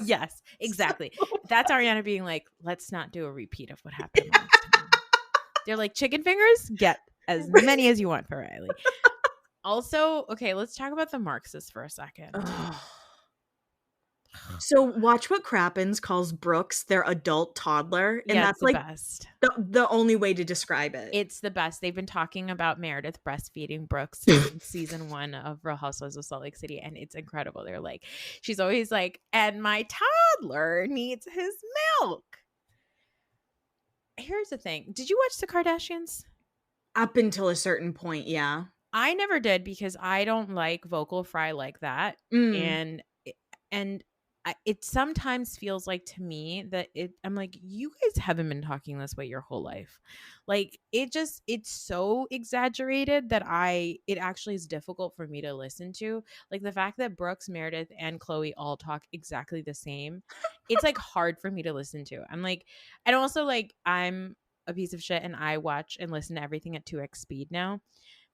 Yes, exactly. That's Ariana being like, let's not do a repeat of what happened last time. They're like, chicken fingers? Get as many as you want for Riley. Also, okay, let's talk about the Marxists for a second. So Watch What Crappens calls Brooks their adult toddler. And Yeah, that's it's the like best. the only way to describe it. It's the best. They've been talking about Meredith breastfeeding Brooks in season 1 of Real Housewives of Salt Lake City, and it's incredible. They're like, she's always like, and my toddler needs his milk. Here's the thing. Did you watch the Kardashians? Up until a certain point, yeah. I never did because I don't like vocal fry like that. Mm. And it sometimes feels like to me that I'm like, you guys haven't been talking this way your whole life. Like it's so exaggerated that it actually is difficult for me to listen to. Like the fact that Brooks, Meredith, and Chloe all talk exactly the same. It's like hard for me to listen to. I'm like, and also like I'm a piece of shit and I watch and listen to everything at 2x speed now.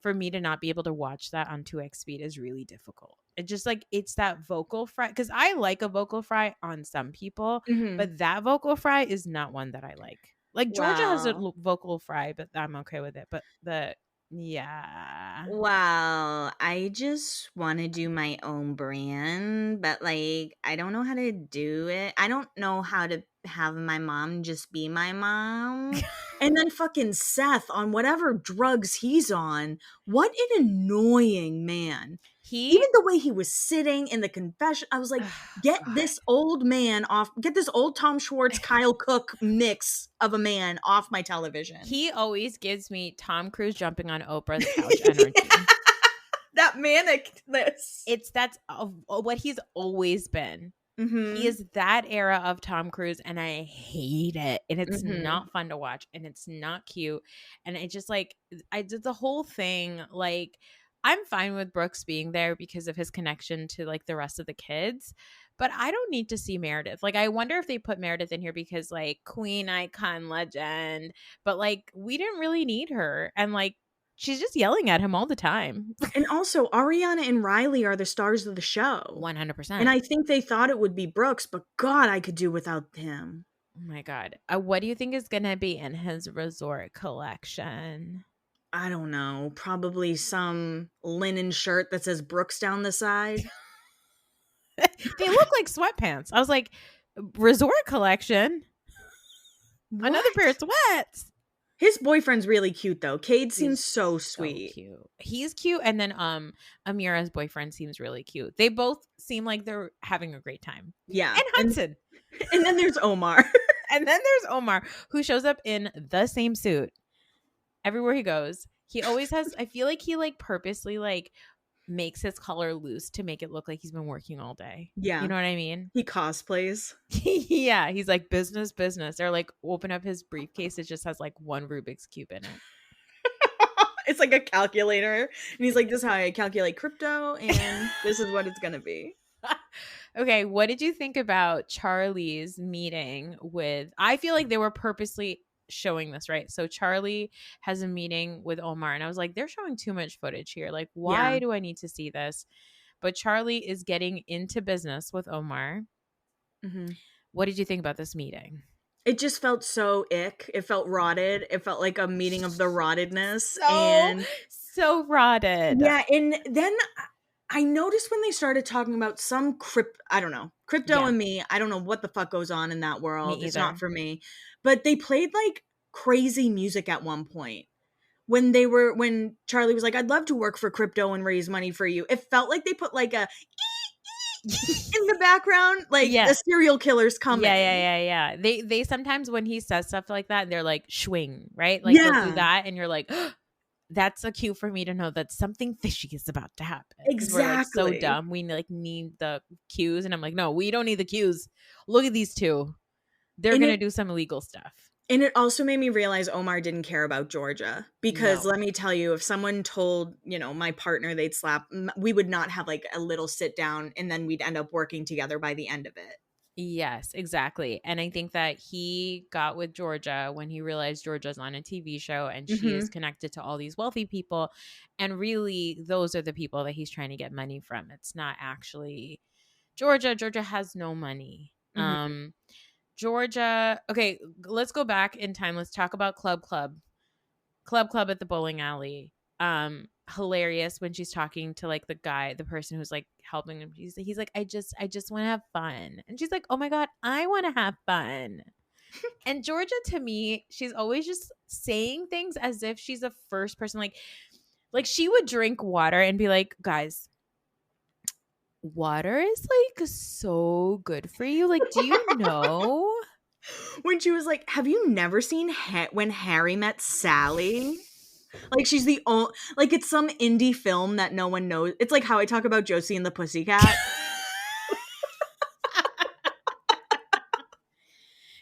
For me to not be able to watch that on 2x speed is really difficult. It just like, it's that vocal fry. Because I like a vocal fry on some people, but that vocal fry is not one that I like. Like Georgia has a vocal fry, but I'm okay with it. But yeah. Well, I just want to do my own brand, but like, I don't know how to do it. I don't know how to have my mom just be my mom. And then fucking Seth on whatever drugs he's on. What an annoying man. Even the way he was sitting in the confession, I was like, get this old man off, get this old Tom Schwartz, Kyle Cook mix of a man off my television. He always gives me Tom Cruise jumping on Oprah's couch energy. That manicness. That's what he's always been. He is that era of Tom Cruise, and I hate it. And it's not fun to watch, and it's not cute. And it just like, I did the whole thing. Like, I'm fine with Brooks being there because of his connection to like the rest of the kids, but I don't need to see Meredith. Like, I wonder if they put Meredith in here because like queen, icon, legend, but like we didn't really need her. And like, she's just yelling at him all the time. And also, Ariana and Riley are the stars of the show. 100%. And I think they thought it would be Brooks, but God, I could do without him. Oh my God. What do you think is going to be in his resort collection? I don't know. Probably some linen shirt that says Brooks down the side. They look like sweatpants. I was like, resort collection? What? Another pair of sweats. His boyfriend's really cute though. Cade seems so sweet. So cute. He's cute, and then Amira's boyfriend seems really cute. They both seem like they're having a great time. Yeah. And Hudson. And then there's Omar. And then there's Omar, who shows up in the same suit everywhere he goes. He always has, I feel like he like purposely like makes his color loose to make it look like he's been working all day. Yeah. You know what I mean? He cosplays. Yeah. He's like business. Or like open up his briefcase. It just has like one Rubik's Cube in it. It's like a calculator. And he's like, this is how I calculate crypto, and this is what it's going to be. Okay, what did you think about Charlie's meeting with, I feel like they were purposely showing this, right? So Charlie has a meeting with Omar, and I was like, they're showing too much footage here. Like, why do I need to see this? But Charlie is getting into business with Omar. Mm-hmm. What did you think about this meeting? It just felt so ick. It felt rotted. It felt like a meeting of the rottedness. So rotted. Yeah, and then I noticed when they started talking about some crypto and me. I don't know what the fuck goes on in that world. It's not for me. But they played like crazy music at one point. When Charlie was like, I'd love to work for crypto and raise money for you. It felt like they put like a in the background, like a serial killer's coming. Yeah. They sometimes, when he says stuff like that, they're like swing, right? Like they'll do that, and you're like, oh, that's a cue for me to know that something fishy is about to happen. Exactly. We're like so dumb. We like need the cues, and I'm like, no, we don't need the cues. Look at these two. They're gonna do some illegal stuff. And it also made me realize Omar didn't care about Georgia, because let me tell you, if someone told, my partner they'd slap, we would not have like a little sit down, and then we'd end up working together by the end of it. Yes, exactly. And I think that he got with Georgia when he realized Georgia's on a TV show, and she is connected to all these wealthy people. And really, those are the people that he's trying to get money from. It's not actually Georgia. Georgia has no money. Georgia. Okay, let's go back in time. Let's talk about Club at the bowling alley. Hilarious when she's talking to like the person who's like helping him. He's like, I just want to have fun. And she's like, oh my God, I want to have fun. And Georgia, to me, she's always just saying things as if she's the first person. Like she would drink water and be like, guys, water is like so good for you. Like, do you know? When she was like, have you never seen When Harry Met Sally? Like she's the only, like it's some indie film that no one knows. It's like how I talk about Josie and the Pussycat.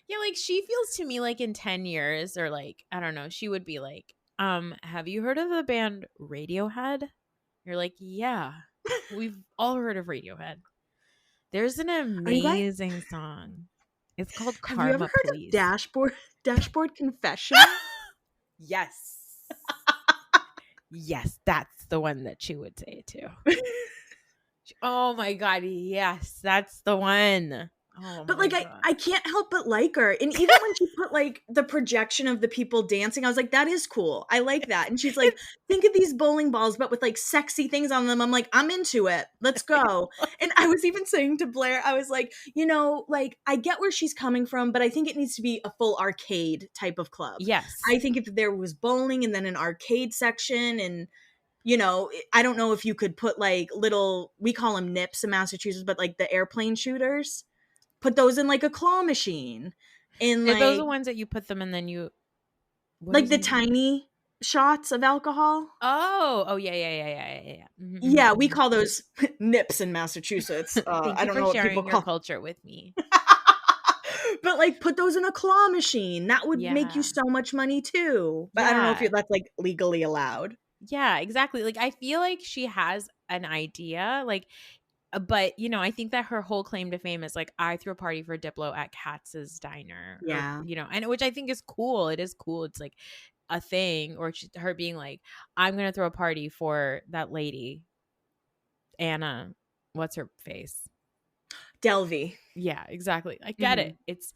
Yeah, like she feels to me like in 10 years, or like, I don't know, she would be like, have you heard of the band Radiohead? You're like, yeah, we've all heard of Radiohead. There's an amazing song. It's called Karma. Have you ever heard of Dashboard Confession? Yes. Yes, that's the one that she would say it to. Oh my God, yes, that's the one. Oh, but like I can't help but like her. And even when she put like the projection of the people dancing, I was like, that is cool. I like that. And she's like, think of these bowling balls, but with like sexy things on them. I'm like, I'm into it. Let's go. And I was even saying to Blair, I was like, like I get where she's coming from, but I think it needs to be a full arcade type of club. Yes. I think if there was bowling and then an arcade section, and I don't know if you could put like little, we call them nips in Massachusetts, but like the airplane shooters. Put those in like a claw machine. And like, are those the ones that you put them and then you like the tiny shots of alcohol? Oh yeah. Mm-hmm. Yeah, we call those nips in Massachusetts. I don't know what people call culture with me. But like put those in a claw machine. That would make you so much money too. But I don't know if that's like legally allowed. Yeah, exactly. Like I feel like she has an idea, like, but I think that her whole claim to fame is like, I threw a party for Diplo at Katz's diner. Yeah. Or, and which I think is cool. It is cool. It's like a thing. Or her being like, I'm going to throw a party for that lady, Anna, what's her face? Delvey. Yeah, exactly. I get it. It's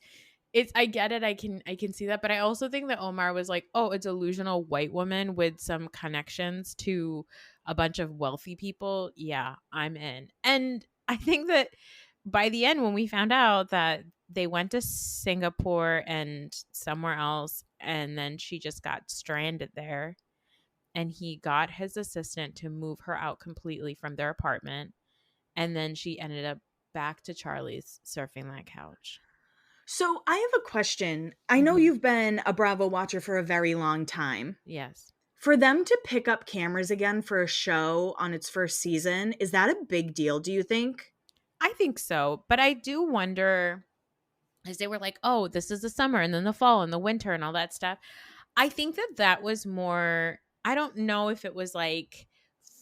I get it. I can see that. But I also think that Omar was like, oh, a delusional white woman with some connections to a bunch of wealthy people. Yeah, I'm in. And I think that by the end, when we found out that they went to Singapore and somewhere else, and then she just got stranded there, and he got his assistant to move her out completely from their apartment, and then she ended up back to Charlie's surfing that couch. So I have a question. I know you've been a Bravo watcher for a very long time. Yes. For them to pick up cameras again for a show on its first season, is that a big deal, do you think? I think so. But I do wonder, as they were like, oh, this is the summer and then the fall and the winter and all that stuff. I think that was more I don't know if it was like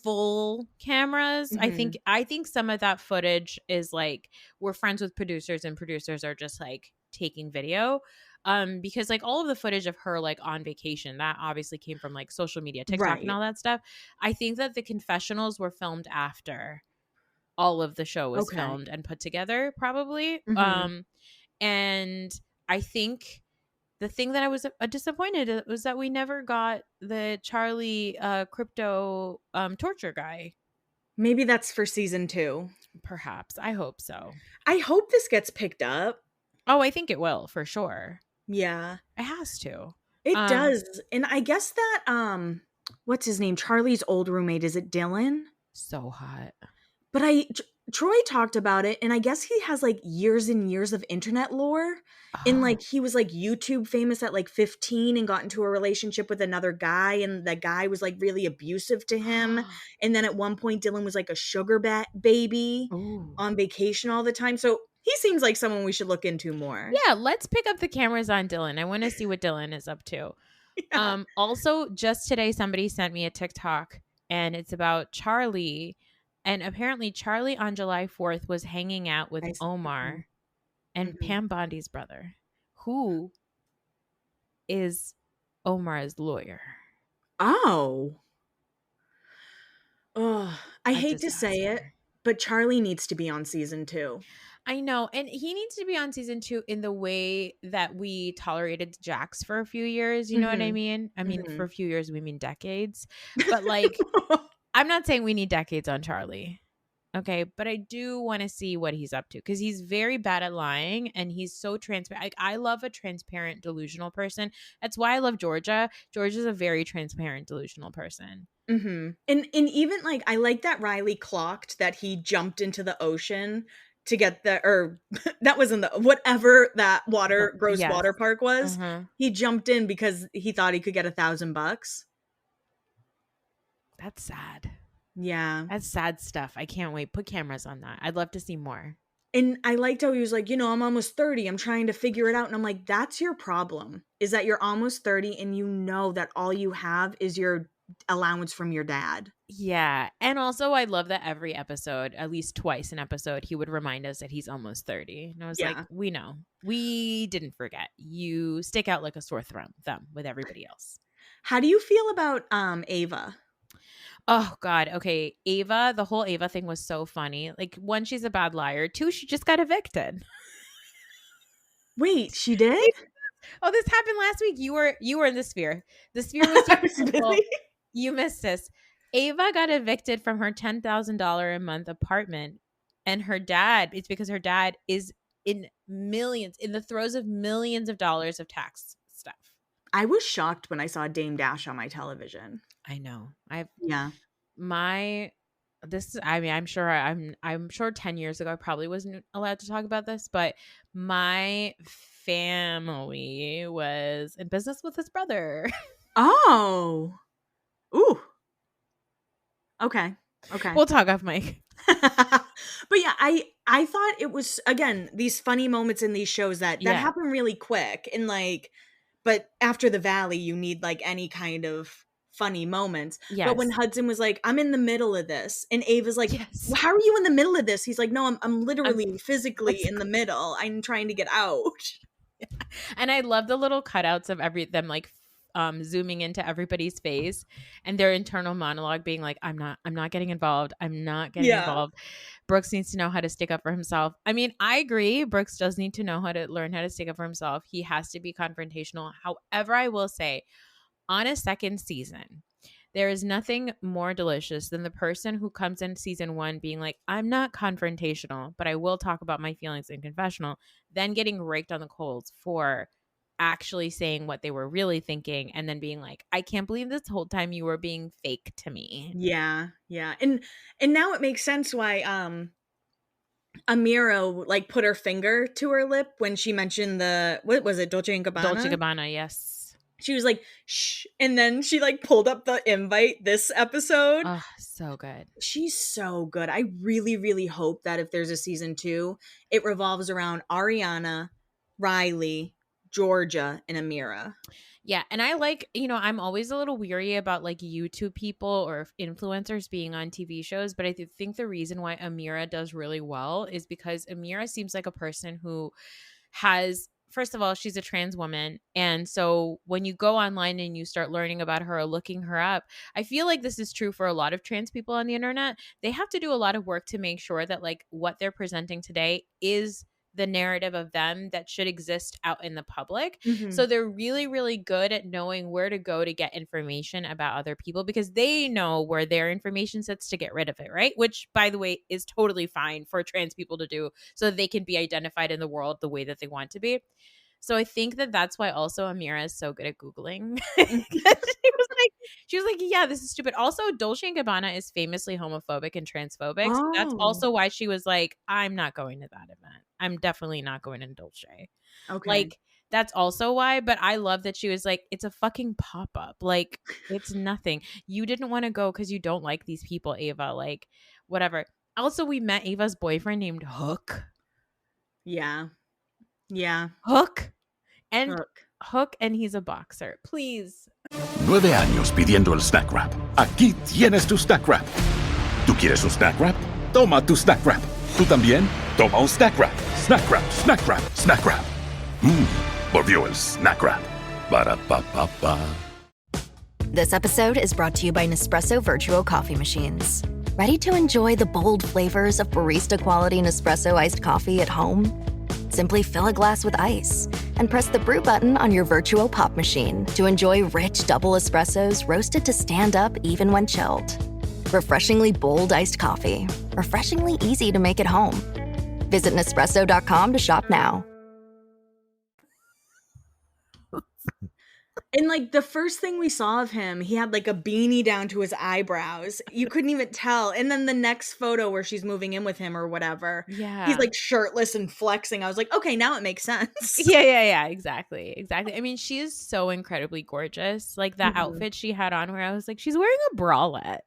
full cameras. Mhm. I think some of that footage is like we're friends with producers and producers are just like taking video. Because like all of the footage of her like on vacation, that obviously came from like social media, TikTok and Right. all that stuff. I think that the confessionals were filmed after all of the show was Okay. filmed and put together, probably. Mhm. And I think the thing that I was disappointed was that we never got the Charlie crypto torture guy. Maybe that's for season 2. Perhaps. I hope so. I hope this gets picked up. Oh, I think it will for sure. Yeah. It has to. It does. And I guess that what's his name? Charlie's old roommate, is it Dylan? So hot. But Troy talked about it, and I guess he has like years and years of internet lore. And like he was like YouTube famous at like 15 and got into a relationship with another guy, and the guy was like really abusive to him. And then at one point Dylan was like a sugar baby Ooh. on vacation all the time. So he seems like someone we should look into more. Yeah, let's pick up the cameras on Dylan. I want to see what Dylan is up to. Yeah. Also, just today somebody sent me a TikTok and it's about Charlie. And apparently Charlie on July 4th was hanging out with Omar and Pam Bondi's brother, who is Omar's lawyer. Oh. I hate to say it, but Charlie needs to be on season 2. I know. And he needs to be on season 2 in the way that we tolerated Jax for a few years. You know what I mean? I mean, for a few years, we mean decades. But like, I'm not saying we need decades on Charlie. Okay. But I do want to see what he's up to because he's very bad at lying and he's so transparent. Like, I love a transparent, delusional person. That's why I love Georgia. Georgia's a very transparent, delusional person. And even like, I like that Riley clocked that he jumped into the ocean to get that was in the whatever that gross water park was. He jumped in because he thought he could get $1,000. That's sad. Yeah, that's sad stuff. I can't wait. Put cameras on that. I'd love to see more. And I liked how he was like, I'm almost 30. I'm trying to figure it out. And I'm like, that's your problem, is that you're almost 30 and you know that all you have is your allowance from your dad. Yeah. And also I love that every episode, at least twice an episode, he would remind us that he's almost 30. And I was like, we know. We didn't forget. You stick out like a sore thumb with everybody else. How do you feel about Ava? Oh, God. Okay. Ava, the whole Ava thing was so funny. Like, one, she's a bad liar. Two, she just got evicted. Wait, she did? Oh, this happened last week. You were in the Sphere. The Sphere was really? You missed this. Ava got evicted from her $10,000 a month apartment. And her dad, it's because her dad is in the throes of millions of dollars of tax stuff. I was shocked when I saw Dame Dash on my television. I know. I'm sure 10 years ago I probably wasn't allowed to talk about this, but my family was in business with his brother. Oh. Ooh. Okay. We'll talk off mic. But yeah, I thought it was, again, these funny moments in these shows that happen really quick, and like, but after the Valley, you need like any kind of funny moments. Yes. But when Hudson was like, I'm in the middle of this, and Ava's like, well, how are you in the middle of this? He's like, no, I'm literally physically in the middle. I'm trying to get out. And I love the little cutouts of them like zooming into everybody's face and their internal monologue being like, I'm not getting involved. I'm not getting involved. Brooks needs to know how to stick up for himself. I mean, I agree. Brooks does need to know how to learn how to stick up for himself. He has to be confrontational. However, I will say, on a second season, there is nothing more delicious than the person who comes in season 1 being like, I'm not confrontational, but I will talk about my feelings in confessional, then getting raked on the coals for actually saying what they were really thinking, and then being like, I can't believe this whole time you were being fake to me. Yeah. And now it makes sense why Amira like put her finger to her lip when she mentioned what was it, Dolce & Gabbana? Dolce & Gabbana, yes. She was like, shh. And then she like pulled up the invite this episode. Oh, so good. She's so good. I really, really hope that if there's a season 2, it revolves around Ariana, Riley, Georgia and Amira. Yeah. And I like, I'm always a little weary about like YouTube people or influencers being on TV shows. But I think the reason why Amira does really well is because Amira seems like a person who has, first of all, she's a trans woman. And so when you go online and you start learning about her or looking her up, I feel like this is true for a lot of trans people on the internet. They have to do a lot of work to make sure that like what they're presenting today is the narrative of them that should exist out in the public. Mm-hmm. So they're really, really good at knowing where to go to get information about other people because they know where their information sits to get rid of it, right? Which, by the way, is totally fine for trans people to do so that they can be identified in the world the way that they want to be. So I think that that's why also Amira is so good at Googling. she was like, yeah, this is stupid. Also, Dolce & Gabbana is famously homophobic and transphobic. Oh. So that's also why she was like, I'm not going to that event. I'm definitely not going to Dolce. Okay. Like, that's also why. But I love that she was like, it's a fucking pop-up. Like, it's nothing. You didn't want to go because you don't like these people, Ava. Like, whatever. Also, we met Ava's boyfriend named Hook. Yeah. Yeah. Hook. And he's a boxer. Please. 9 años pidiendo el Snack Wrap. Aquí tienes tu Snack Wrap. ¿Tú quieres un Snack Wrap? Toma tu Snack Wrap. ¿Tú también? Toma un Snack Wrap. Snack Wrap, Snack Wrap, Snack Wrap. Volvió el Snack Wrap. Ba-da-ba-ba-ba. This episode is brought to you by Nespresso Virtual Coffee Machines. Ready to enjoy the bold flavors of barista-quality Nespresso iced coffee at home? Simply fill a glass with ice and press the brew button on your virtual pop machine to enjoy rich double espressos roasted to stand up even when chilled. Refreshingly bold iced coffee. Refreshingly easy to make at home. Visit Nespresso.com to shop now. And like the first thing we saw of him, he had like a beanie down to his eyebrows. You couldn't even tell. And then the next photo where she's moving in with him or whatever, he's like shirtless and flexing. I was like, okay, now it makes sense. Yeah. Exactly. I mean, she is so incredibly gorgeous. Like that outfit she had on where I was like, she's wearing a bralette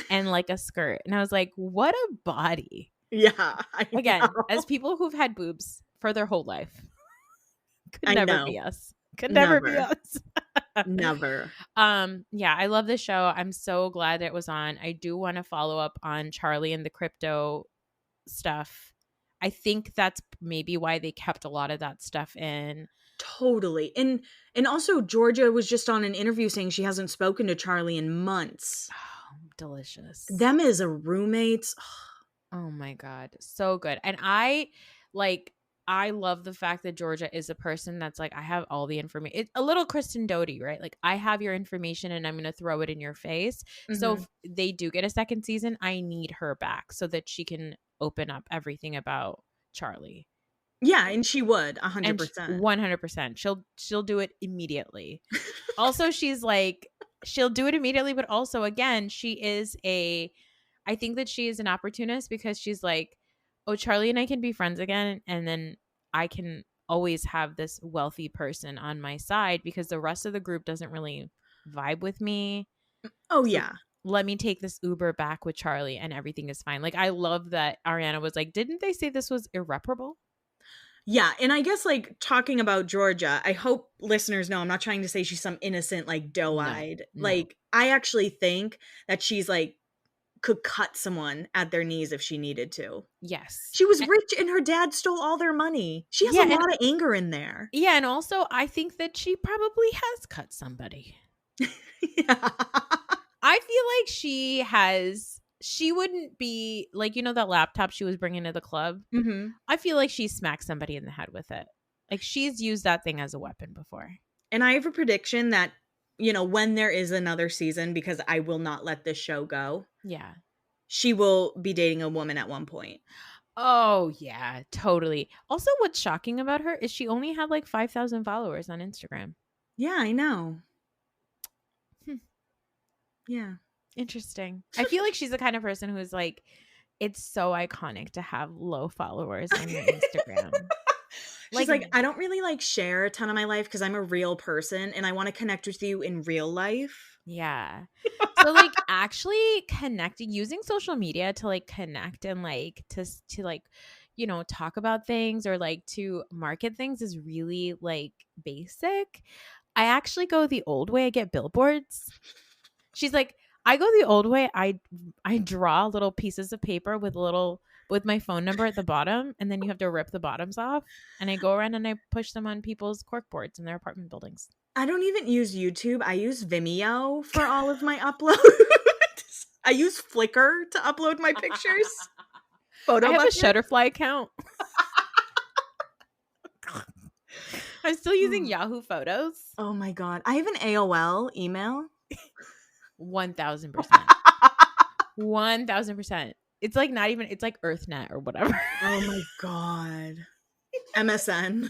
and like a skirt. And I was like, what a body. Yeah. Again, as people who've had boobs for their whole life, could never be us. Could never be us. Never. Yeah, I love this show. I'm so glad that it was on. I do want to follow up on Charlie and the crypto stuff. I think that's maybe why they kept a lot of that stuff in. Totally. And also Georgia was just on an interview saying she hasn't spoken to Charlie in months. Oh, delicious. Them as a roommates. Oh my God. So good. And I love the fact that Georgia is a person that's like, I have all the information. It's a little Kristen Doty, right? Like, I have your information and I'm going to throw it in your face. Mm-hmm. So if they do get a second season, I need her back so that she can open up everything about Charlie. Yeah, and she would 100%. 100%. She'll do it immediately. Also, she's like, she'll do it immediately, but also, again, I think that she is an opportunist because she's like, oh, Charlie and I can be friends again, and then I can always have this wealthy person on my side because the rest of the group doesn't really vibe with me. Oh, yeah. Let me take this Uber back with Charlie and everything is fine. Like, I love that Ariana was like, didn't they say this was irreparable? Yeah, and I guess, like, talking about Georgia, I hope listeners know I'm not trying to say she's some innocent, like, doe-eyed. No. Like, I actually think that she's, like, could cut someone at their knees if she needed to. Yes. She was rich and her dad stole all their money. She has a lot of anger in there. Yeah, and also I think that she probably has cut somebody. Yeah. I feel like she wouldn't be like, that laptop she was bringing to the club. Mm-hmm. I feel like she smacked somebody in the head with it. Like, she's used that thing as a weapon before. And I have a prediction that, when there is another season, because I will not let this show go. Yeah. She will be dating a woman at one point. Oh, yeah, totally. Also, what's shocking about her is she only had like 5,000 followers on Instagram. Yeah, I know. Yeah. Interesting. I feel like she's the kind of person who's like, it's so iconic to have low followers on your Instagram. She's like, I don't really like share a ton of my life because I'm a real person and I want to connect with you in real life. Yeah. So like actually connecting, using social media to like connect and like to like, you know, talk about things or like to market things is really like basic. I actually go the old way. I get billboards. She's like, I go the old way. I draw little pieces of paper with my phone number at the bottom, and then you have to rip the bottoms off. And I go around and I push them on people's corkboards in their apartment buildings. I don't even use YouTube. I use Vimeo for all of my uploads. I use Flickr to upload my pictures. I have a Shutterfly account. I'm still using Yahoo Photos. Oh my God. I have an AOL email. 1000%. 1000%. It's like not even, it's like EarthNet or whatever. Oh my God. MSN.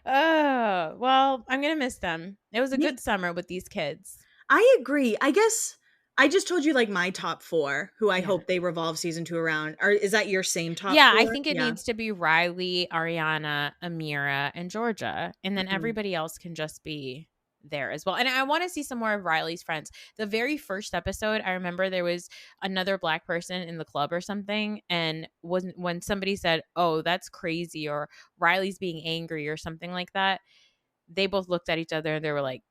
Oh, well, I'm going to miss them. It was a good summer with these kids. I agree. I guess I just told you like my top 4 who I hope they revolve season 2 around. Or is that your same top 4? I think it needs to be Riley, Ariana, Amira, and Georgia. And then everybody else can just be there as well. And I want to see some more of Riley's friends. The very first episode, I remember there was another Black person in the club or something, and when somebody said, "Oh, that's crazy," or Riley's being angry or something like that, they both looked at each other and they were like,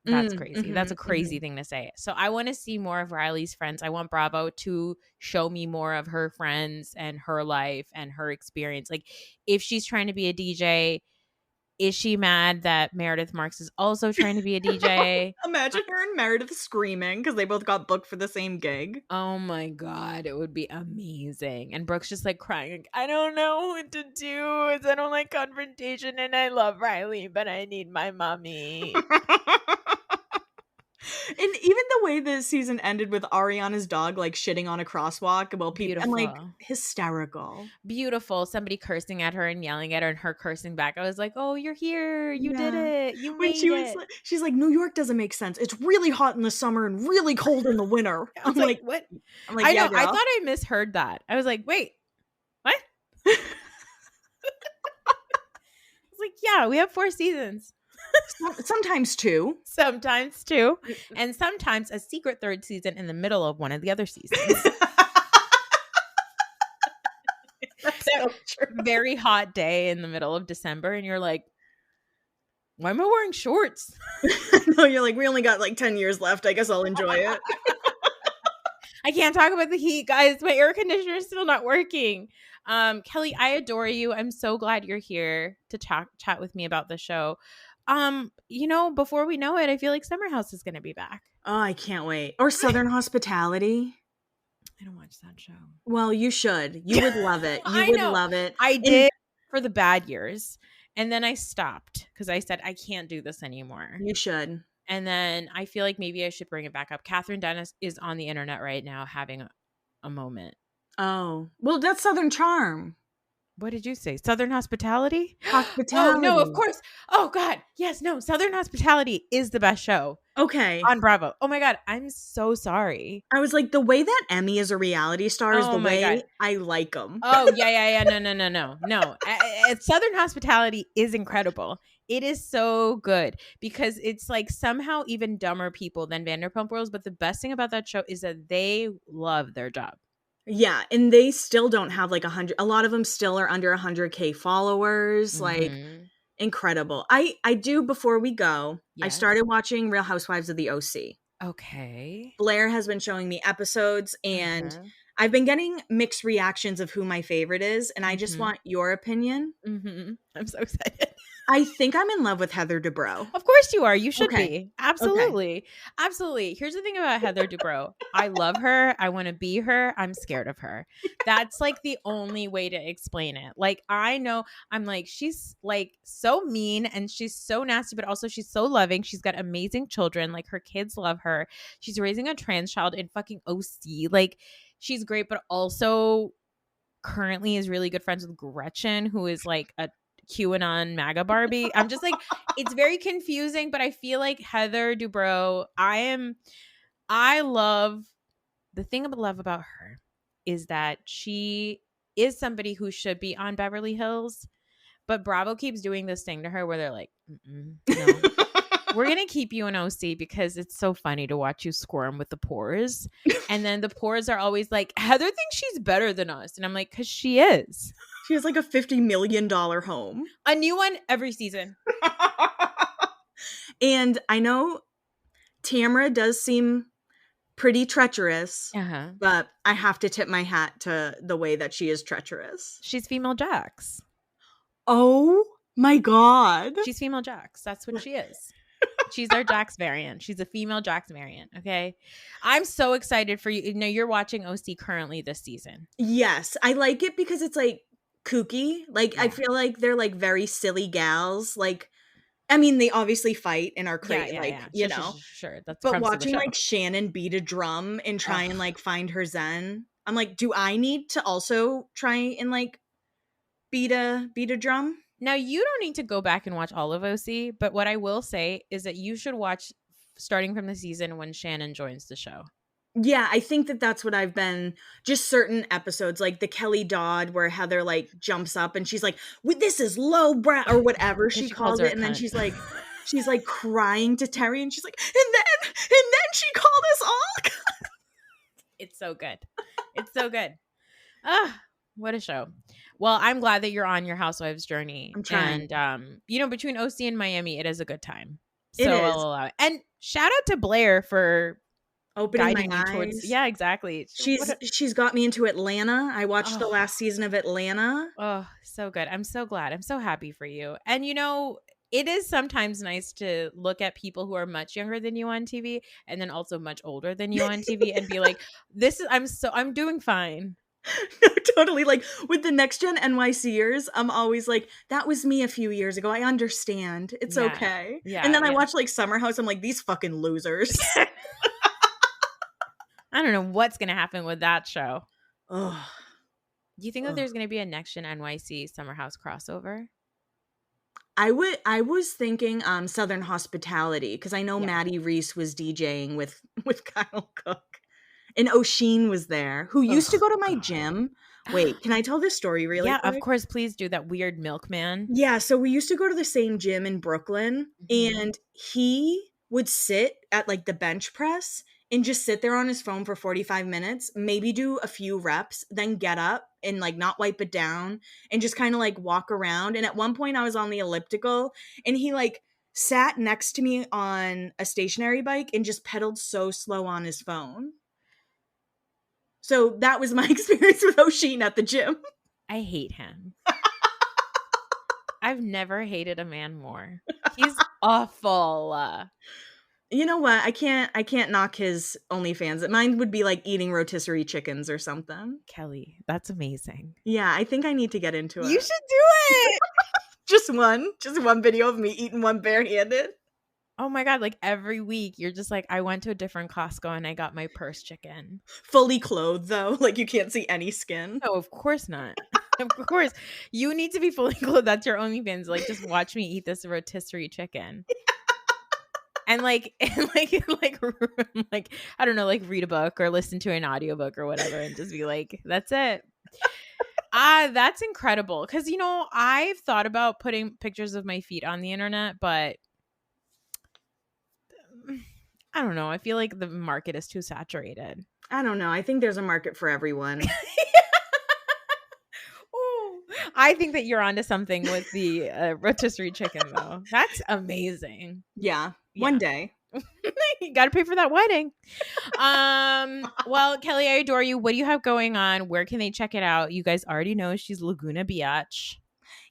that's crazy. That's a crazy thing to say. So I want to see more of Riley's friends. I want Bravo to show me more of her friends and her life and her experience. Like, if she's trying to be a DJ, is she mad that Meredith Marks is also trying to be a DJ? Imagine her and Meredith screaming because they both got booked for the same gig. Oh my God, it would be amazing. And Brooke's just like crying. Like, I don't know what to do. I don't like confrontation and I love Riley, but I need my mommy. And even the way the season ended with Ariana's dog like shitting on a crosswalk while people, I'm like, hysterical. Beautiful. Somebody cursing at her and yelling at her and her cursing back. I was like, oh, you're here. You did it. You made it. She's like, New York doesn't make sense. It's really hot in the summer and really cold in the winter. I'm like, what? I'm like, I yeah, know. girl. I thought I misheard that. I was like, wait, what? I was like, yeah, we have 4 seasons. Sometimes 2. Sometimes 2. And sometimes a secret 3rd season in the middle of one of the other seasons. So very hot day in the middle of December. And you're like, why am I wearing shorts? No, you're like, we only got like 10 years left. I guess I'll enjoy it. I can't talk about the heat, guys. My air conditioner is still not working. Kelli, I adore you. I'm so glad you're here to chat with me about the show. You know, before we know it, I feel like Summer House is going to be back. Oh, I can't wait. Or Southern Hospitality. I don't watch that show. Well, you should. You would love it. You would love it. I did for the bad years. And then I stopped because I said, I can't do this anymore. You should. And then I feel like maybe I should bring it back up. Catherine Dennis is on the internet right now having a moment. Oh, well, that's Southern Charm. What did you say? Southern Hospitality? Hospitality. Oh, no, of course. Oh, God. Yes, no. Southern Hospitality is the best show. Okay. On Bravo. Oh, my God. I'm so sorry. I was like, the way that Emmy is a reality star is the way I like them. Oh, yeah. No. Southern Hospitality is incredible. It is so good because it's like somehow even dumber people than Vanderpump Rules. But the best thing about that show is that they love their job. Yeah, and they still don't have like 100. A lot of them still are under 100K followers. Mm-hmm. Like, incredible. I do, before we go, yes. I started watching Real Housewives of the OC. Okay. Blair has been showing me episodes, and I've been getting mixed reactions of who my favorite is, and I just want your opinion. I'm so excited. I think I'm in love with Heather Dubrow. Of course you are. You should be. Absolutely. Okay. Absolutely. Here's the thing about Heather Dubrow. I love her. I want to be her. I'm scared of her. That's like the only way to explain it. Like, I know I'm like, she's like so mean and she's so nasty, but also she's so loving. She's got amazing children. Like, her kids love her. She's raising a trans child in fucking OC. Like, she's great, but also currently is really good friends with Gretchen, who is like a QAnon MAGA Barbie. I'm just like, it's very confusing, but I feel like Heather Dubrow, the thing I love about her is that she is somebody who should be on Beverly Hills, but Bravo keeps doing this thing to her where they're like, no, We're going to keep you in OC because it's so funny to watch you squirm with the pores. And then the pores are always like, Heather thinks she's better than us. And I'm like, because she is. She has like a $50 million home. A new one every season. And I know Tamra does seem pretty treacherous, but I have to tip my hat to the way that she is treacherous. She's female Jax. Oh my God. She's female Jax. That's what she is. She's our Jax variant. She's a female Jax variant. Okay. I'm so excited for you. You know, you're watching OC currently this season. Yes. I like it because it's like kooky. Like, I feel like they're like very silly gals. Like, I mean, they obviously fight and are crazy, you know. Sure. That's but watching like Shannon beat a drum and try and like find her zen, I'm like, do I need to also try and like beat a drum? Now, you don't need to go back and watch all of OC, but what I will say is that you should watch starting from the season when Shannon joins the show. Yeah, I think that that's what I've been, just certain episodes, like the Kelly Dodd where Heather like jumps up and she's like, this is low brow or whatever she calls it. And then she's like crying to Terry and she's like, and then she called us all. It's so good. It's so good. Ah, what a show. Well, I'm glad that you're on your Housewives journey. I'm trying. And, you know, between OC and Miami, it is a good time. So it is. I'll allow it. And shout out to Blair for opening my eyes. Towards, yeah, exactly. She's got me into Atlanta. I watched the last season of Atlanta. Oh, so good. I'm so glad. I'm so happy for you. And, you know, it is sometimes nice to look at people who are much younger than you on TV and then also much older than you on TV and be like, I'm doing fine. No, totally. Like with the next gen NYCers, I'm always like, that was me a few years ago. I understand. It's okay. Yeah. And then I watch like Summer House. I'm like, these fucking losers. I don't know what's going to happen with that show. Oh, do you think that there's going to be a next gen NYC Summer House crossover? I was thinking Southern Hospitality because I know Maddie Reese was DJing with Kyle Cook. And O'Sheen was there, who used to go to my gym. Wait, can I tell this story really quick? Of course. Please do. That weird milkman. Yeah, so we used to go to the same gym in Brooklyn, and he would sit at like the bench press and just sit there on his phone for 45 minutes, maybe do a few reps, then get up and like not wipe it down and just kind of like walk around. And at one point I was on the elliptical and he like sat next to me on a stationary bike and just pedaled so slow on his phone. So that was my experience with O'Sheen at the gym. I hate him. I've never hated a man more. He's awful. You know what? I can't knock his OnlyFans. Mine would be like eating rotisserie chickens or something. Kelly, that's amazing. Yeah, I think I need to get into it. You should do it. Just one video of me eating one barehanded. Oh my God, like every week you're just like, I went to a different Costco and I got my purse chicken. Fully clothed though, like you can't see any skin. No, of course not. Of course. You need to be fully clothed. That's your OnlyFans. Like just watch me eat this rotisserie chicken. And like I don't know, like read a book or listen to an audiobook or whatever and just be like, that's it. That's incredible. Because, you know, I've thought about putting pictures of my feet on the internet, but I don't know. I feel like the market is too saturated. I don't know. I think there's a market for everyone. Ooh, I think that you're onto something with the rotisserie chicken, though. That's amazing. Yeah. One day. You got to pay for that wedding. Well, Kelly, I adore you. What do you have going on? Where can they check it out? You guys already know she's Laguna Biatch.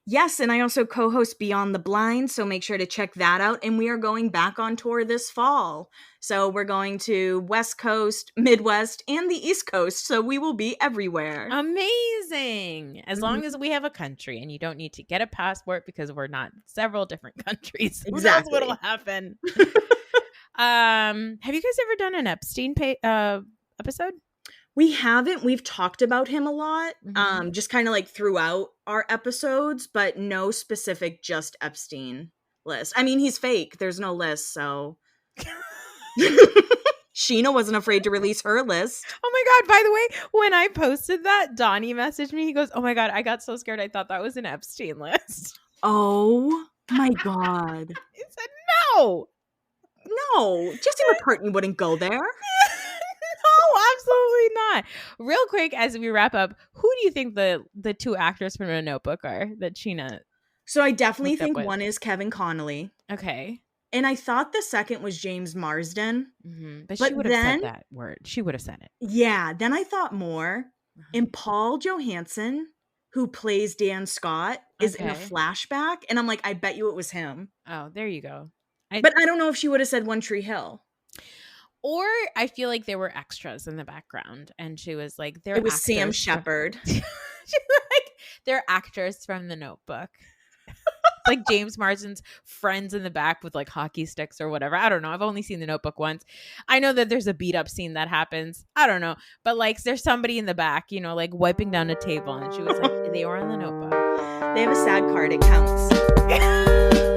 Yes, and I also co-host Beyond the Blind, so make sure to check that out. And we are going back on tour this fall. So we're going to West Coast, Midwest, and the East Coast. So we will be everywhere. Amazing. As long as we have a country and you don't need to get a passport because we're not several different countries. Exactly. Who knows what'll happen? Have you guys ever done an Epstein episode? We haven't. We've talked about him a lot, just kind of like throughout our episodes, but no specific just Epstein list. I mean, he's fake. There's no list, so. Sheena wasn't afraid to release her list. Oh my God. By the way, when I posted that, Donnie messaged me. He goes, oh my God, I got so scared. I thought that was an Epstein list. Oh my God. He said, no. No, Jesse McCartney wouldn't go there. No, absolutely not. Real quick, as we wrap up, who do you think the two actors from The Notebook are that Sheena? So I definitely think one is Kevin Connolly. Okay. And I thought the second was James Marsden. But she would have said that word. She would have said it. Yeah. Then I thought more. And Paul Johansson, who plays Dan Scott, is in a flashback. And I'm like, I bet you it was him. Oh, there you go. But I don't know if she would have said One Tree Hill. Or I feel like there were extras in the background. And she was like, it was Sam Shepard. She's like, they're actors from The Notebook. Like James Marsden's friends in the back with like hockey sticks or whatever. I don't know. I've only seen The Notebook once. I know that there's a beat up scene that happens. I don't know. But like there's somebody in the back, you know, like wiping down a table. And she was like, they were on The Notebook. They have a SAG card. It counts.